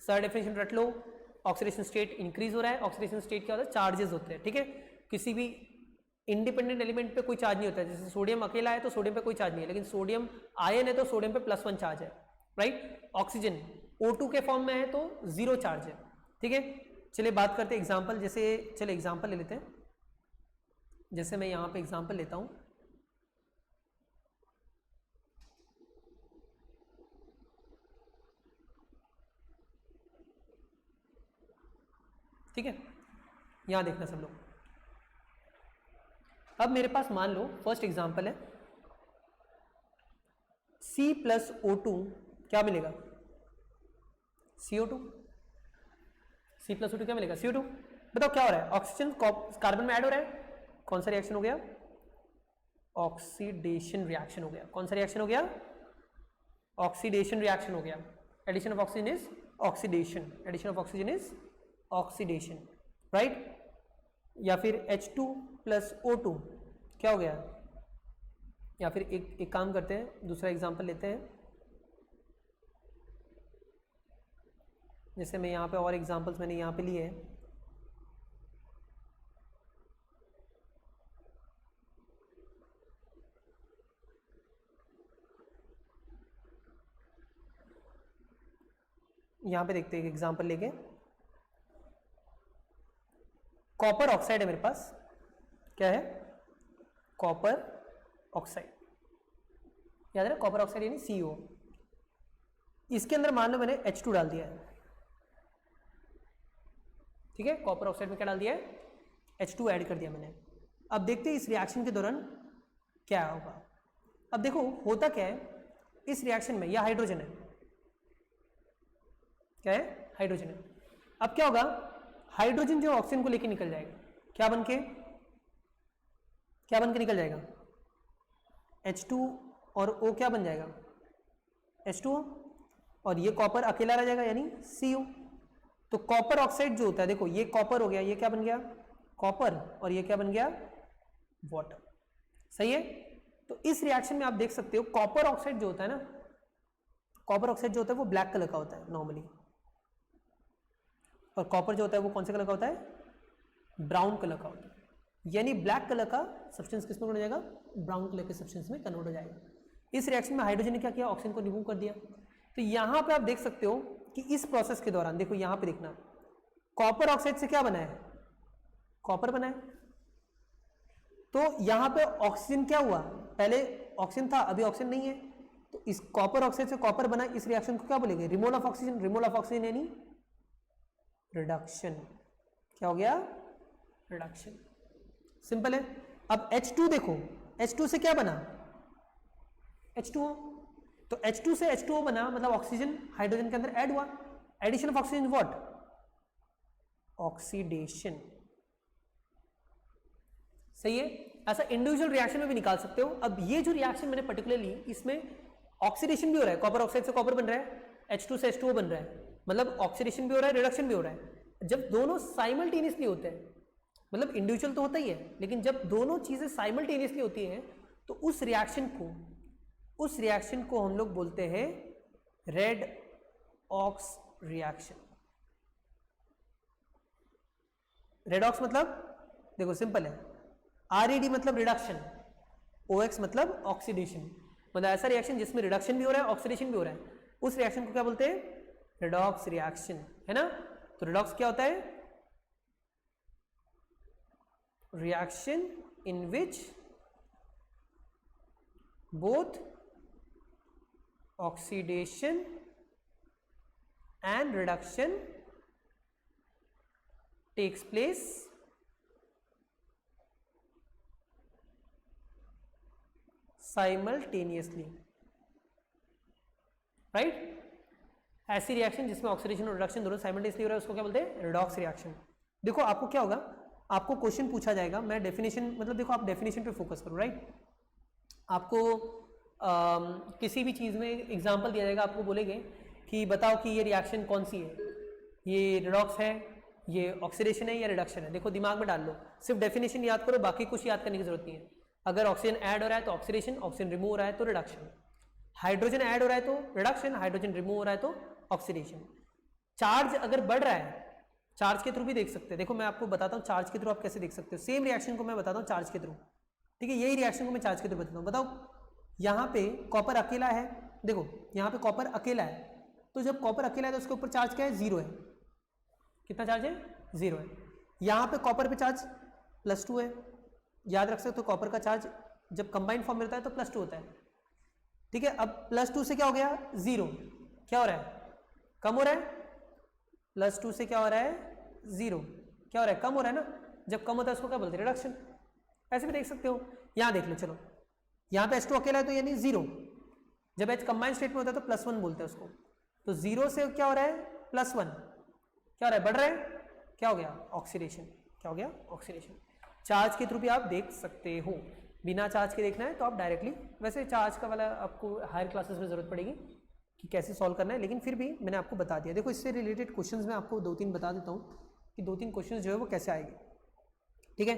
सारा डेफिनेशन रट लो. ऑक्सीडेशन स्टेट इंक्रीज हो रहा है, ऑक्सीडेशन स्टेट क्या होता है? चार्जेस होते हैं. ठीक है, किसी भी इंडिपेंडेंट एलिमेंट पे कोई चार्ज नहीं होता है. जैसे सोडियम अकेला है तो सोडियम पे कोई चार्ज नहीं है, लेकिन सोडियम आयन है तो सोडियम पे +1 चार्ज है, राइट. ऑक्सीजन O2 के फॉर्म में है तो 0 चार्ज है. ठीक है, चलिए बात करते हैं एग्जाम्पल. जैसे चलिए एग्जाम्पल ले लेते हैं. जैसे मैं यहाँ पे एग्जाम्पल लेता हूँ. ठीक है, यहाँ देखना सब लोग. अब मेरे पास मान लो फर्स्ट एग्जाम्पल है C+O2 क्या मिलेगा? CO2. C+O2 क्या मिलेगा? CO2. बताओ क्या हो रहा है? ऑक्सीजन कार्बन में ऐड हो रहा है. कौन सा रिएक्शन हो गया? ऑक्सीडेशन रिएक्शन हो गया. कौन सा रिएक्शन हो गया? ऑक्सीडेशन रिएक्शन हो गया. Addition of oxygen is oxidation, addition of oxygen is oxidation, right. या फिर H2+O2 क्या हो गया? या फिर एक काम करते हैं, दूसरा एग्जांपल लेते हैं. जैसे मैं यहाँ पे और एग्जांपल्स मैंने यहाँ पे लिए हैं. यहाँ पे देखते हैं एक एग्जांपल लेके. कॉपर ऑक्साइड है मेरे पास. क्या है? Copper oxide. याद है? कॉपर ऑक्साइड यानी CO. इसके अंदर मान लो मैंने H2 डाल दिया है. ठीक है, कॉपर ऑक्साइड में क्या डाल दिया है? H2 ऐड कर दिया मैंने. अब देखते हैं इस रिएक्शन के दौरान क्या होगा. अब देखो होता क्या है इस रिएक्शन में, यह हाइड्रोजन है. क्या है? हाइड्रोजन है. अब क्या होगा? हाइड्रोजन जो ऑक्सीजन को लेके निकल जाएगा. क्या बनके निकल जाएगा? H2 और O क्या बन जाएगा? H2O. और ये कॉपर अकेला रह जाएगा यानी CO. तो कॉपर ऑक्साइड जो होता है, देखो ये कॉपर हो गया, ये क्या बन गया? कॉपर. और ये क्या बन गया? वाटर. सही है। तो इस रिएक्शन में आप देख सकते हो कॉपर ऑक्साइड जो होता है ना, कॉपर ऑक्साइड जो होता है वो ब्लैक कलर का होता है नॉर्मली, और कॉपर जो होता है वो कौन से कलर का होता है, ब्राउन कलर का होता है। यानी ब्लैक कलर का सब्सटेंस किस में कन्वर्ट हो जाएगा, ब्राउन कलर के सब्सटेंस में कन्वर्ट हो जाएगा। इस रिएक्शन में हाइड्रोजन ने क्या किया, ऑक्सीजन को रिमूव कर दिया। तो यहां पे आप देख सकते हो कि इस प्रोसेस के दौरान, देखो यहां पे देखना, कॉपर ऑक्साइड से क्या बना है, कॉपर बना है। तो यहां पे ऑक्सीजन क्या हुआ, पहले ऑक्सीजन था अभी ऑक्सीजन नहीं है, तो इस कॉपर ऑक्साइड से कॉपर बना, इस रिएक्शन को क्या बोलेंगे, removal of oxygen. Removal of oxygen यानी रिडक्शन। क्या हो गया, रिडक्शन। सिंपल है। अब H2 देखो, H2 से क्या बना, H2O। तो H2 से H2O बना, मतलब ऑक्सीजन हाइड्रोजन के अंदर ऐड हुआ। Addition of oxygen what, oxidation. सही है। ऐसा इंडिविजुअल रिएक्शन में भी निकाल सकते हो। अब ये जो रिएक्शन मैंने पर्टिकुलरली, इसमें ऑक्सीडेशन भी हो रहा है, कॉपर ऑक्साइड से कॉपर बन रहा है, H2 से H2O बन रहा है, मतलब ऑक्सीडेशन भी हो रहा है, रिडक्शन भी हो रहा है। जब दोनों साइमल्टेनियसली होते हैं, मतलब इंडिविजुअल तो होता ही है, लेकिन जब दोनों चीजें साइमल्टेनियसली होती हैं तो उस रिएक्शन को हम लोग बोलते हैं रेड ऑक्स रिएक्शन। रेडॉक्स मतलब देखो सिंपल है, RED मतलब रिडक्शन, OX मतलब ऑक्सीडेशन, मतलब ऐसा रिएक्शन जिसमें रिडक्शन भी हो रहा है, ऑक्सीडेशन भी हो रहा है, उस रिएक्शन को क्या बोलते हैं, रेडॉक्स रिएक्शन, है ना। तो रेडॉक्स क्या होता है, reaction in which both oxidation and reduction takes place simultaneously, right. ऐसी रिएक्शन जिसमें ऑक्सीडेशन और रिडक्शन दोनों साइमल्टेनियसली हो रहा है उसको क्या बोलते हैं, रेडॉक्स रिएक्शन। देखो आपको क्या होगा, आपको क्वेश्चन पूछा जाएगा, मैं डेफिनेशन, मतलब देखो आप डेफिनेशन पे फोकस करो, राइट। आपको किसी भी चीज़ में एग्जांपल दिया जाएगा, आपको बोलेंगे कि बताओ कि ये रिएक्शन कौन सी है, ये रेडॉक्स है, ये ऑक्सीडेशन है या रिडक्शन है। देखो दिमाग में डाल लो, सिर्फ डेफिनेशन याद करो, बाकी कुछ याद करने की जरूरत नहीं है। अगर ऑक्सीजन ऐड हो रहा है तो ऑक्सीडेशन, ऑक्सीजन रिमूव हो रहा है तो रिडक्शन, हाइड्रोजन ऐड हो रहा है तो रिडक्शन, हाइड्रोजन रिमूव हो रहा है तो ऑक्सीडेशन। चार्ज अगर बढ़ रहा है, चार्ज के थ्रू भी देख सकते हैं। देखो मैं आपको बताता हूँ चार्ज के थ्रू आप कैसे देख सकते हो। सेम रिएक्शन को मैं बताता हूँ चार्ज के थ्रू, ठीक है, यही रिएक्शन को मैं चार्ज के थ्रू बताता हूँ। बताओ यहाँ पे कॉपर अकेला है, देखो यहाँ पे कॉपर अकेला है, तो जब कॉपर अकेला है तो उसके ऊपर चार्ज क्या है, 0 है। कितना चार्ज है, 0 है। यहाँ पे कॉपर पे चार्ज +2 है, याद रख सकते हो। कॉपर का चार्ज जब कंबाइंड फॉर्म में रहता है तो +2 होता है, ठीक है। अब +2 से क्या हो गया, 0, क्या हो रहा है, कम हो रहा है। +2 से क्या हो रहा है, 0, क्या हो रहा है, कम हो रहा है ना। जब कम होता है उसको क्या बोलते हैं, रिडक्शन। ऐसे भी देख सकते हो। यहाँ देख लो, चलो यहाँ पे H2 अकेला है तो यानी 0, जब H कंबाइंड स्टेट में होता है तो +1 बोलते हैं उसको। तो 0 से क्या हो रहा है, +1, क्या हो रहा है, बढ़ रहा है, क्या हो गया, ऑक्सीडेशन। क्या हो गया, ऑक्सीडेशन। चार्ज के थ्रू भी आप देख सकते हो, बिना चार्ज के देखना है तो आप डायरेक्टली, वैसे चार्ज का वाला आपको हायर क्लासेस में जरूरत पड़ेगी कि कैसे सॉल्व करना है, लेकिन फिर भी मैंने आपको बता दिया। देखो इससे रिलेटेड क्वेश्चंस मैं आपको 2-3 बता देता हूँ कि 2-3 क्वेश्चंस जो है वो कैसे आएंगे, ठीक है।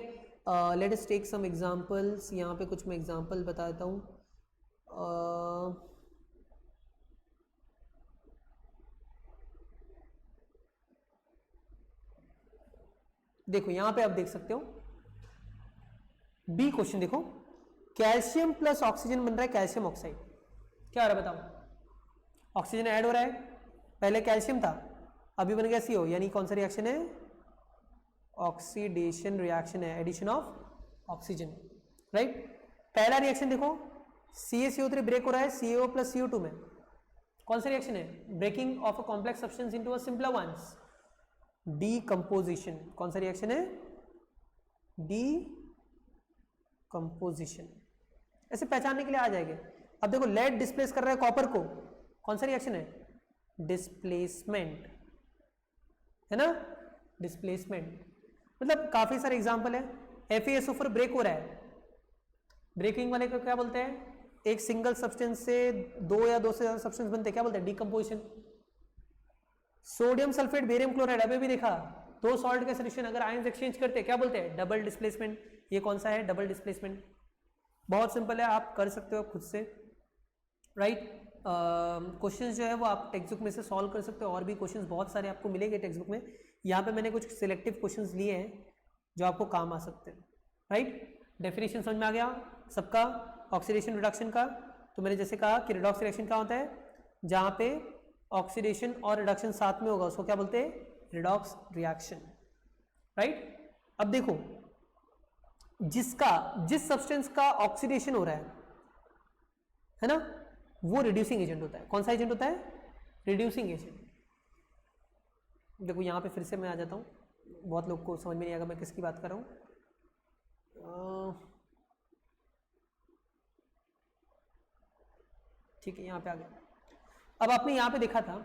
Let us take some examples. यहाँ पे कुछ मैं एग्जांपल बता देता हूँ। देखो यहाँ पे आप देख सकते हो बी क्वेश्चन, देखो कैल्शियम प्लस ऑक्सीजन बन रहा है कैल्शियम ऑक्साइड। क्या हो रहा है बताओ, ऑक्सीजन ऐड हो रहा है, पहले कैल्शियम था अभी बन गया CO, यानी कौन सा रिएक्शन है, ऑक्सीडेशन रिएक्शन है, एडिशन ऑफ ऑक्सीजन, राइट। पहला रिएक्शन देखो CaCO3 ब्रेक हो रहा है CaO प्लस CO2 में, कौन सा रिएक्शन है, breaking of a complex substance into a simpler ones, decomposition. कौन सा रिएक्शन है, डीकंपोजिशन। ऐसे पहचानने के लिए आ जाएंगे। अब देखो लेड डिस्प्लेस कर रहा है कॉपर को, कौन सा रिएक्शन है, डिस्प्लेसमेंट, है ना, डिस्प्लेसमेंट। मतलब काफी सारे एग्जांपल है। FeSO4 ब्रेक हो रहा है, ब्रेकिंग वाले को क्या बोलते हैं, एक सिंगल सब्सटेंस से 2 या 2 से ज्यादा सब्सटेंस बनते हैं, क्या बोलते हैं, decomposition. Sodium sulphate barium chloride, अभी भी देखा, 2 सॉल्ट के सोल्यूशन अगर आयंस एक्सचेंज करते हैं क्या बोलते हैं, डबल डिस्प्लेसमेंट। ये कौन सा है, डबल डिस्प्लेसमेंट। बहुत सिंपल है, आप कर सकते हो खुद से, राइट। क्वेश्चंस जो है वो आप टेक्स्ट बुक में से सॉल्व कर सकते हो, और भी क्वेश्चंस बहुत सारे आपको मिलेंगे टेक्स्ट बुक में। यहाँ पे मैंने कुछ सिलेक्टिव क्वेश्चंस लिए हैं जो आपको काम आ सकते हैं, राइट। डेफिनेशन समझ में आ गया सबका ऑक्सीडेशन रिडक्शन का। तो मैंने जैसे कहा कि रिडॉक्स रिएक्शन क्या होता है, जहाँ पे ऑक्सीडेशन और रिडक्शन साथ में होगा उसको क्या बोलते हैं, रिडॉक्स रिएक्शन, राइट। अब देखो, जिस सब्सटेंस का ऑक्सीडेशन हो रहा है ना, वो रिड्यूसिंग एजेंट होता है। कौन सा एजेंट होता है, रिड्यूसिंग एजेंट। देखो यहाँ पे फिर से मैं आ जाता हूँ, बहुत लोग को समझ में नहीं आएगा मैं किसकी बात कर रहा हूँ। ठीक है, यहाँ पे आ गया। अब आपने यहाँ पे देखा था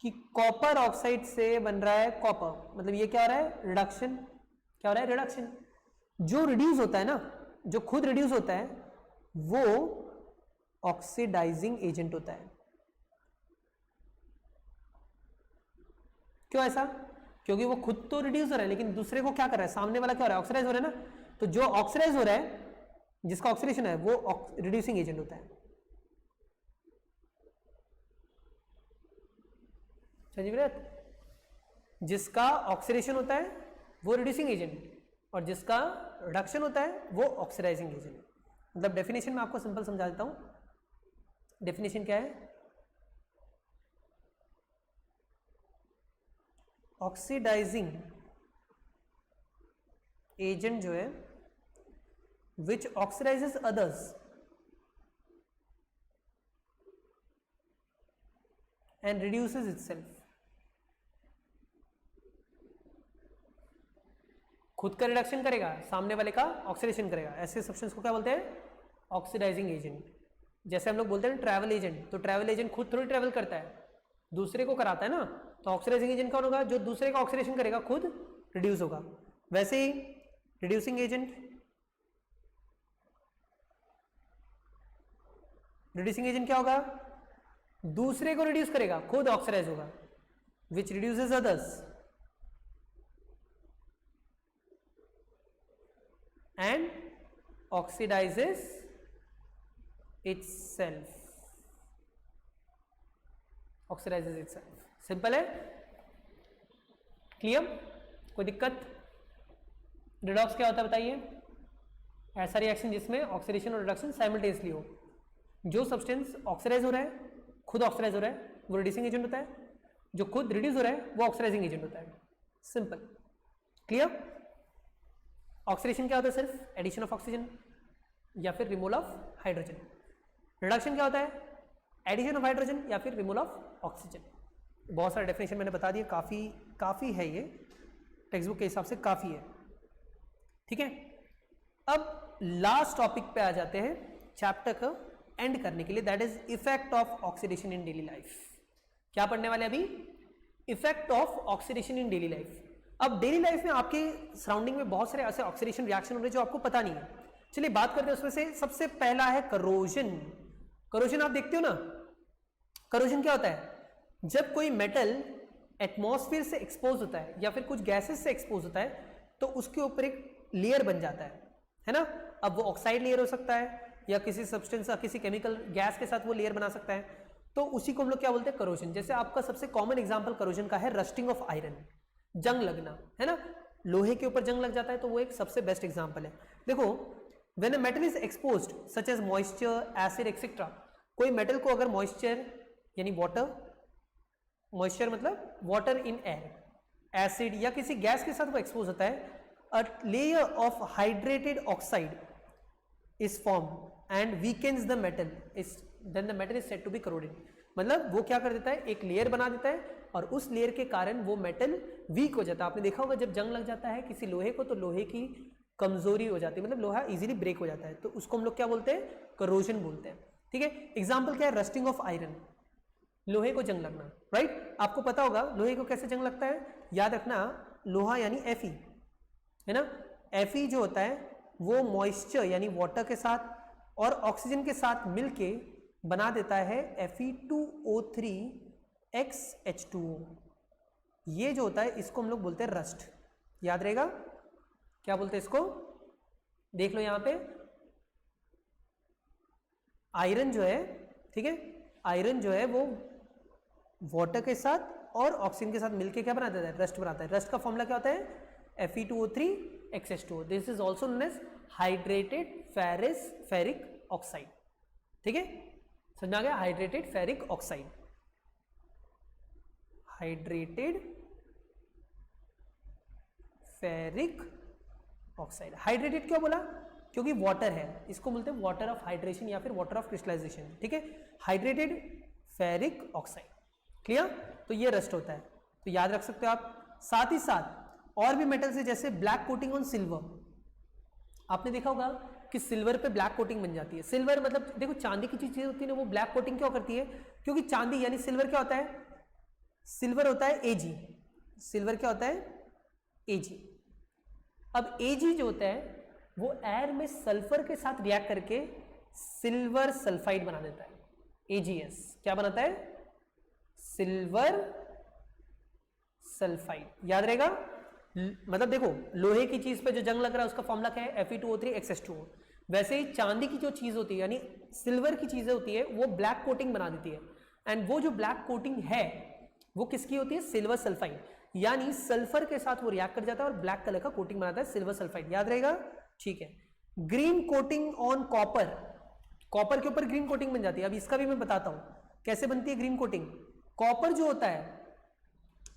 कि कॉपर ऑक्साइड से बन रहा है कॉपर, मतलब ये क्या हो रहा है, रिडक्शन। क्या हो रहा है, रिडक्शन। जो रिड्यूस होता है ना, जो खुद रिड्यूस होता है वो ऑक्सीडाइजिंग एजेंट होता है। क्यों ऐसा, क्योंकि वो खुद तो रिड्यूस हो रहा है लेकिन दूसरे को क्या कर रहा है, सामने वाला क्या हो रहा है, ऑक्सीडाइज हो रहा है ना। तो जो ऑक्सीडाइज हो रहा है, जिसका ऑक्सीडेशन है, वो रिड्यूसिंग एजेंट होता है। जिसका ऑक्सीडेशन होता है वो रिड्यूसिंग एजेंट, और जिसका रिडक्शन होता है वो ऑक्सीडाइजिंग एजेंट। मतलब डेफिनेशन में आपको सिंपल समझा देता हूं। डेफिनेशन क्या है, ऑक्सीडाइजिंग एजेंट जो है which oxidizes others and reduces itself. खुद का रिडक्शन करेगा, सामने वाले का ऑक्सीडेशन करेगा, ऐसे सब्सटेंस को क्या बोलते हैं, ऑक्सीडाइजिंग एजेंट। जैसे हम लोग बोलते हैं ट्रैवल एजेंट, तो ट्रैवल एजेंट खुद थोड़ी ट्रैवल करता है, दूसरे को कराता है ना। तो ऑक्सीडाइजिंग एजेंट कौन होगा, जो दूसरे का ऑक्सीडेशन करेगा, खुद रिड्यूस होगा। वैसे ही रिड्यूसिंग एजेंट, रिड्यूसिंग एजेंट क्या होगा, दूसरे को रिड्यूस करेगा, खुद ऑक्सीडाइज होगा, which reduces others and oxidizes itself। oxidizes itself, simple है, क्लियर, कोई दिक्कत। रिडॉक्स क्या होता है बताइए, ऐसा रिएक्शन जिसमें ऑक्सीडेशन और रिडक्शन साइमल्टेनियसली हो। जो सब्सटेंस ऑक्सीडाइज हो रहा है, खुद ऑक्सीडाइज हो रहा है, वो रिड्यूसिंग एजेंट होता है। जो खुद रिड्यूस हो रहा है वो ऑक्सीडाइजिंग एजेंट होता है। Simple, clear. ऑक्सीडेशन क्या होता है, सिर्फ एडिशन ऑफ ऑक्सीजन या फिर रिमूवल ऑफ हाइड्रोजन। रिडक्शन क्या होता है, एडिशन ऑफ हाइड्रोजन या फिर रिमूवल ऑफ ऑक्सीजन। बहुत सारे डेफिनेशन मैंने बता दिए, काफ़ी है, ये टेक्स्ट बुक के हिसाब से काफ़ी है, ठीक है। अब लास्ट टॉपिक पे आ जाते हैं चैप्टर को एंड करने के लिए, that is effect of oxidation in daily life. क्या पढ़ने वाले अभी, effect of oxidation in daily life. अब डेली लाइफ में आपके सराउंडिंग में बहुत सारे ऐसे ऑक्सीडेशन रिएक्शन हो रहे हैं जो आपको पता नहीं है। चलिए बात करते हैं उसमें से। सबसे पहला है करोजन। करोजन आप देखते हो ना, करोजन क्या होता है, जब कोई मेटल एटमॉस्फेयर से एक्सपोज होता है या फिर कुछ गैसेस से एक्सपोज होता है तो उसके ऊपर एक लेयर बन जाता है ना। अब वो ऑक्साइड लेयर हो सकता है या किसी सब्सटेंस या किसी केमिकल गैस के साथ वो लेयर बना सकता है, तो उसी को हम लोग क्या बोलते हैं, करोजन। जैसे आपका सबसे कॉमन एग्जांपल करोजन का है रस्टिंग ऑफ आयरन, जंग लगना, है ना, लोहे के ऊपर जंग लग जाता है, तो वो एक सबसे बेस्ट एग्जांपल है। देखो, when a metal is exposed such as moisture, acid etcetera, कोई मेटल को अगर मॉइस्चर यानी वाटर, मॉइस्चर मतलब वाटर इन एयर, एसिड या किसी गैस के साथ वो एक्सपोज होता है, a layer of hydrated oxide is form and weakens the metal, is then the metal is said to be corroded. मतलब वो क्या कर देता है, एक लेयर बना देता है और उस लेयर के कारण वो मेटल वीक हो जाता है। आपने देखा होगा जब जंग लग जाता है किसी लोहे को तो लोहे की कमजोरी हो जाती है, मतलब लोहा इजीली ब्रेक हो जाता है, तो उसको हम लोग क्या बोलते हैं, करोजन बोलते हैं, ठीक है। एग्जांपल क्या है, रस्टिंग ऑफ आयरन, लोहे को जंग लगना, राइट। आपको पता होगा लोहे को कैसे जंग लगता है, याद रखना, लोहा यानी Fe, है ना। Fe जो होता है वो मॉइस्चर यानी वाटर के साथ और ऑक्सीजन के साथ मिलके बना देता है Fe2O3XH2O। ये जो होता है इसको हम लोग बोलते हैं रस्ट, याद रहेगा, क्या बोलते हैं इसको, देख लो यहाँ पे, आयरन जो है, ठीक है, आयरन जो है वो वाटर के साथ और ऑक्सीजन के साथ मिलके क्या बनाता है, रस्ट बनाता है। रस्ट का फॉर्मूला क्या होता है, Fe2O3 XH2O। This is also known as hydrated ferric oxide. ठीक है, समझ में आ गया, hydrated ferric oxide. Hydrated ferric oxide. Hydrated क्यों बोला, क्योंकि वाटर है, इसको बोलते हैं वाटर ऑफ हाइड्रेशन या फिर वाटर ऑफ क्रिस्टलाइजेशन। ठीक है, हाइड्रेटेड फेरिक ऑक्साइड। क्लियर, तो ये रस्ट होता है, तो याद रख सकते हो आप। साथ ही साथ और भी मेटल्स है, जैसे ब्लैक कोटिंग ऑन सिल्वर। आपने देखा होगा कि सिल्वर पे ब्लैक कोटिंग बन जाती है। सिल्वर मतलब देखो चांदी की चीजें होती है ना, वो ब्लैक कोटिंग क्यों करती है, क्योंकि चांदी यानी सिल्वर क्या होता है, सिल्वर होता है Ag। सिल्वर क्या होता है, Ag। अब Ag जो होता है वो एयर में सल्फर के साथ रिएक्ट करके सिल्वर सल्फाइड बना देता है। AgS क्या बनाता है, सिल्वर सल्फाइड। याद रहेगा, मतलब देखो लोहे की चीज पे जो जंग लग रहा है उसका फॉर्मूला क्या है, Fe2O3 XH2O। वैसे ही चांदी की जो चीज होती है यानी सिल्वर की चीजें होती है वो ब्लैक कोटिंग बना देती है, एंड वो जो ब्लैक कोटिंग है वो किसकी होती है, सिल्वर सल्फाइड। यानी सल्फर के साथ वो रिएक्ट कर जाता है और ब्लैक कलर का कोटिंग बनाता है सिल्वर सल्फाइड। याद रहेगा, ठीक है। Green coating on copper, copper के ऊपर ग्रीन कोटिंग बन जाती है। अब इसका भी मैं बताता हूं कैसे बनती है ग्रीन कोटिंग। कॉपर जो होता है,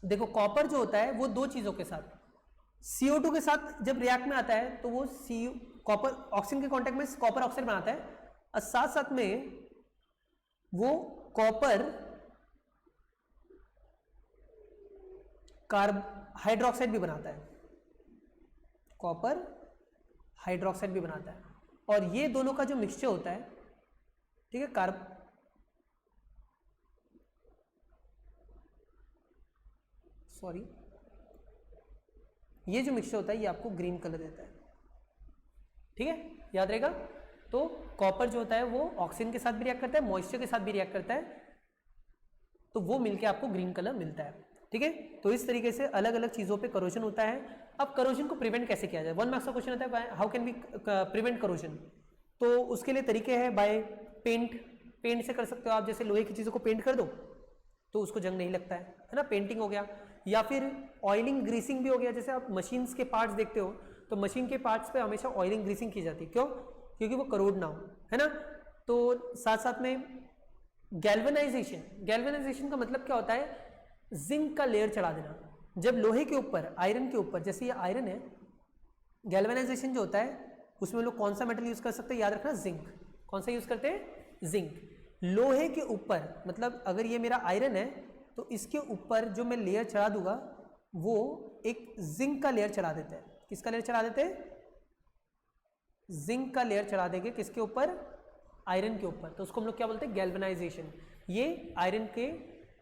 देखो कॉपर जो होता है वो दो चीजों के साथ, CO2 के साथ जब रिएक्ट में आता है तो वो कॉपर ऑक्सीजन के कांटेक्ट में कॉपर ऑक्साइड बनाता है, और साथ साथ में वो कॉपर हाइड्रोक्साइड भी बनाता है, कॉपर हाइड्रोक्साइड भी बनाता है। और ये दोनों का जो मिक्सचर होता है, ठीक है, ये जो मिक्सचर होता है ये आपको ग्रीन कलर देता है। ठीक है, याद रहेगा। तो कॉपर जो होता है वो ऑक्सीजन के साथ भी रिएक्ट करता है, मॉइस्चर के साथ भी रिएक्ट करता है, तो वो मिलके आपको ग्रीन कलर मिलता है। ठीक है, तो इस तरीके से अलग अलग चीजों पे करोजन होता है। अब करोजन को प्रिवेंट कैसे किया जाए, 1 मार्क्स का क्वेश्चन आता है, how can we prevent corrosion. तो उसके लिए तरीके हैं, बाय पेंट से कर सकते हो आप। जैसे लोहे की चीजों को पेंट कर दो तो उसको जंग नहीं लगता है ना, पेंटिंग हो गया। या फिर ऑयलिंग ग्रीसिंग भी हो गया। जैसे आप मशीन्स के पार्ट्स देखते हो तो मशीन के पार्ट्स पे हमेशा ऑयलिंग ग्रीसिंग की जाती है, क्यों, क्योंकि वो करोड ना हो, है ना। तो साथ साथ में गैल्वेनाइजेशन, गैल्वेनाइजेशन का मतलब क्या होता है, जिंक का लेयर चढ़ा देना। जब लोहे के ऊपर, आयरन के ऊपर, जैसे ये आयरन है, गैल्वेनाइजेशन जो होता है उसमें लोग कौन सा मेटल यूज कर सकते हैं, याद रखना, जिंक। कौन सा यूज करते हैं, जिंक। लोहे के ऊपर, मतलब अगर ये मेरा आयरन है तो इसके ऊपर जो मैं लेयर चढ़ा दूंगा वो एक जिंक का लेयर चढ़ा देते हैं। किसका लेयर चढ़ा देते हैं, जिंक का लेयर चढ़ा देंगे किसके ऊपर, आयरन के ऊपर। तो उसको हम लोग क्या बोलते हैं, गैल्वेनाइजेशन। ये आयरन के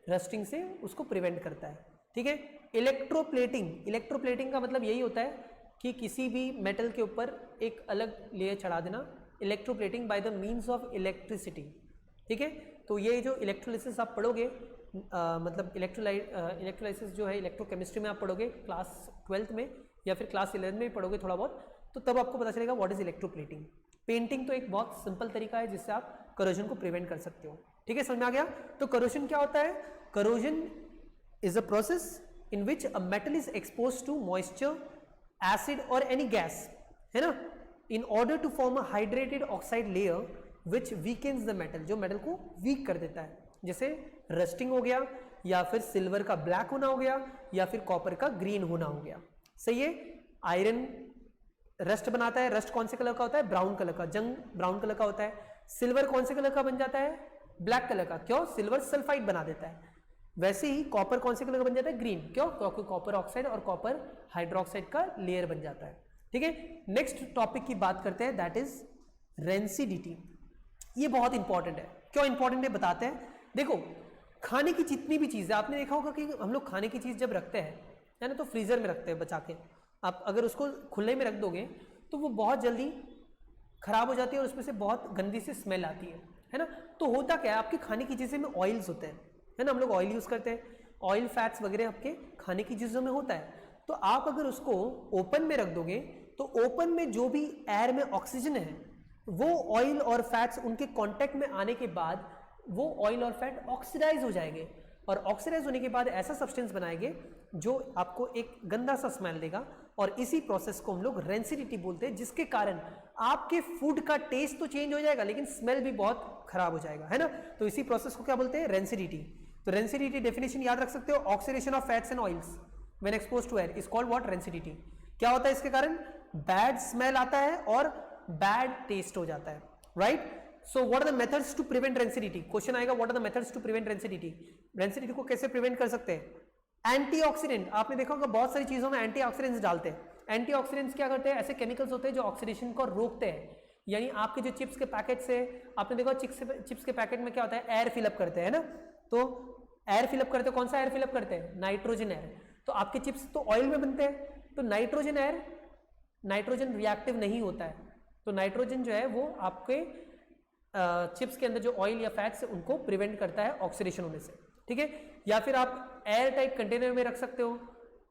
रस्टिंग से उसको प्रिवेंट करता है। ठीक है, इलेक्ट्रोप्लेटिंग, इलेक्ट्रोप्लेटिंग का मतलब यही होता है कि किसी भी मेटल के ऊपर एक अलग लेयर चढ़ा देना, electroplating by the means of electricity. ठीक है, तो ये जो इलेक्ट्रोलिसिस आप पढ़ोगे, मतलब इलेक्ट्रोलाइसिस जो है इलेक्ट्रोकेमिस्ट्री में आप पढ़ोगे क्लास 12th में या फिर क्लास 11 में भी पढ़ोगे थोड़ा बहुत, तो तब आपको पता चलेगा व्हाट इज इलेक्ट्रोप्लेटिंग। पेंटिंग तो एक बहुत सिंपल तरीका है जिससे आप करोजन को प्रिवेंट कर सकते हो। ठीक है, समझ में आ गया। तो करोजन क्या होता है, corrosion is a process in which a metal is expose to moisture, acid और एनी गैस, है ना, in order to form a hydrated oxide layer which weakens the metal, जो मेटल को वीक कर देता है। जैसे रस्टिंग हो गया, या फिर सिल्वर का ब्लैक होना हो गया, या फिर कॉपर का ग्रीन होना हो गया। सही है, आयरन रस्ट बनाता है, रस्ट कौन से कलर का होता है, ब्राउन कलर का, जंग ब्राउन कलर का होता है। सिल्वर कौन से कलर का बन जाता है, ब्लैक कलर का, क्यों, सिल्वर सल्फाइड बना देता है। वैसे ही कॉपर कौन से कलर का बन जाता है, ग्रीन, क्यों, क्योंकि कॉपर ऑक्साइड और कॉपर हाइड्रोक्साइड का लेयर बन जाता है। ठीक है, नेक्स्ट टॉपिक की बात करते हैं, दैट इज रेंसिडिटी। ये बहुत इंपॉर्टेंट है। क्यों इंपॉर्टेंट है बताते हैं। देखो खाने की जितनी भी चीज़ें, आपने देखा होगा कि हम लोग खाने की चीज़ जब रखते हैं, है ना, तो फ्रीजर में रखते हैं बचा के। आप अगर उसको खुले में रख दोगे तो वो बहुत जल्दी खराब हो जाती है और उसमें से बहुत गंदी सी स्मेल आती है ना। तो होता क्या है, आपके खाने की चीज़ें में ऑयल्स होते हैं, है ना, हम लोग ऑयल यूज़ करते हैं, ऑयल फैट्स वगैरह आपके खाने की चीज़ों में होता है। तो आप अगर उसको ओपन में रख दोगे तो ओपन में जो भी एयर में ऑक्सीजन है वो ऑयल और फैट्स उनके कांटेक्ट में आने के बाद वो ऑयल और फैट ऑक्सीडाइज हो जाएंगे और ऑक्सीडाइज होने के बाद ऐसा सब्सटेंस बनाएंगे जो आपको एक गंदा सा स्मेल देगा और इसी प्रोसेस को हम लोग रेंसिडिटी बोलते हैं, जिसके कारण आपके फूड का टेस्ट तो चेंज हो जाएगा लेकिन स्मेल भी बहुत खराब हो जाएगा, है ना। तो इसी प्रोसेस को क्या बोलते हैं, रेंसिडिटी। तो रेंसिडिटी डेफिनेशन याद रख सकते हो, oxidation of fats and oils when exposed to air is called what, rancidity. क्या होता है इसके कारण, बैड स्मेल आता है और बैड टेस्ट हो जाता है, right. So what are the methods to prevent rancidity, question आएगा what are the methods to prevent rancidity. Rancidity को कैसे प्रिवेंट कर सकते हैं, एंटीऑक्सीडेंट। आपने देखा होगा बहुत सारी चीजों में एंटीऑक्सीडेंट्स डालते हैं। एंटीऑक्सीडेंट्स क्या करते हैं, ऐसे केमिकल्स होते हैं जो ऑक्सीडेशन को रोकते हैं। यानी आपके जो चिप्स के पैकेट से आपने देखा चिप्स के पैकेट में क्या होता है, एयर फिलअप करते हैं ना, तो एयर फिलअप करते हैं, कौन सा एयर फिलअप करते हैं, नाइट्रोजन एयर। तो आपके चिप्स तो ऑयल में बनते हैं, तो नाइट्रोजन एयर, नाइट्रोजन रिएक्टिव नहीं होता है, तो नाइट्रोजन जो है वो आपके चिप्स के अंदर जो ऑयल या फैट्स है उनको प्रिवेंट करता है ऑक्सीडेशन होने से, ठीक है। या फिर आप एयर टाइट कंटेनर में रख सकते हो,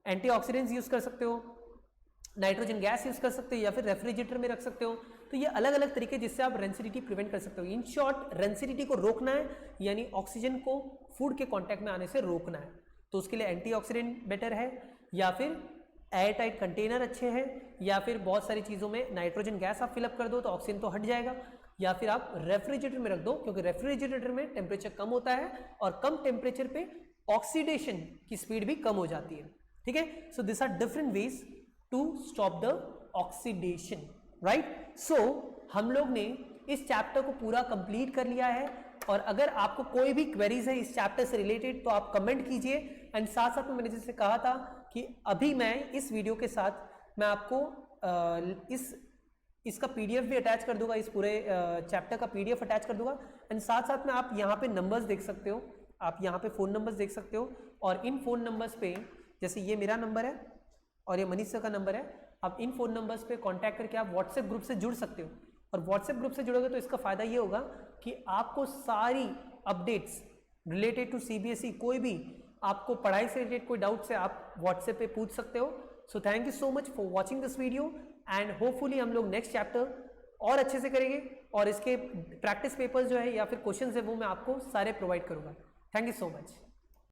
एंटीऑक्सीडेंट्स यूज कर सकते हो, नाइट्रोजन गैस यूज कर सकते हो, या फिर रेफ्रिजरेटर में रख सकते हो। तो ये अलग अलग तरीके जिससे आप रेंसिडिटी प्रिवेंट कर सकते हो। इन शॉर्ट रेंसिडिटी को रोकना है यानी ऑक्सीजन को फूड के कांटेक्ट में आने से रोकना है, तो उसके लिए एंटीऑक्सीडेंट बेटर है, या फिर एयर टाइट कंटेनर अच्छे हैं, या फिर बहुत सारी चीज़ों में नाइट्रोजन गैस आप फिलअप कर दो तो ऑक्सीजन तो हट जाएगा, या फिर आप रेफ्रिजरेटर में रख दो क्योंकि रेफ्रिजरेटर में टेम्परेचर कम होता है और कम टेम्परेचर पे ऑक्सीडेशन की स्पीड भी कम हो जाती है, ठीक है। So this are different ways to stop the oxidation, right. सो हम लोग ने इस चैप्टर को पूरा कंप्लीट कर लिया है और अगर आपको कोई भी क्वेरीज है इस चैप्टर से रिलेटेड तो आप कमेंट कीजिए। एंड साथ साथ में मैंने जैसे कहा था कि अभी मैं इस वीडियो के साथ मैं आपको इसका पीडीएफ भी अटैच कर दूंगा, इस पूरे चैप्टर का पीडीएफ अटैच कर दूंगा। एंड साथ साथ में आप यहाँ पे नंबर्स देख सकते हो, आप यहाँ पे फ़ोन नंबर्स देख सकते हो और इन फ़ोन नंबर्स पे जैसे ये मेरा नंबर है और ये मनीष सर का नंबर है, आप इन फ़ोन नंबर्स पे कांटेक्ट करके आप व्हाट्सएप ग्रुप से जुड़ सकते हो। और व्हाट्सएप ग्रुप से जुड़ोगे तो इसका फ़ायदा ये होगा कि आपको सारी अपडेट्स रिलेटेड टू सीबीएसई, कोई भी आपको पढ़ाई से रिलेटेड कोई डाउट से आप व्हाट्सएप पे पूछ सकते हो। So thank you so much for watching this video and hopefully हम लोग नेक्स्ट चैप्टर और अच्छे से करेंगे और इसके प्रैक्टिस पेपर्स जो है या फिर क्वेश्चंस है वो मैं आपको सारे प्रोवाइड करूंगा। Thank you so much.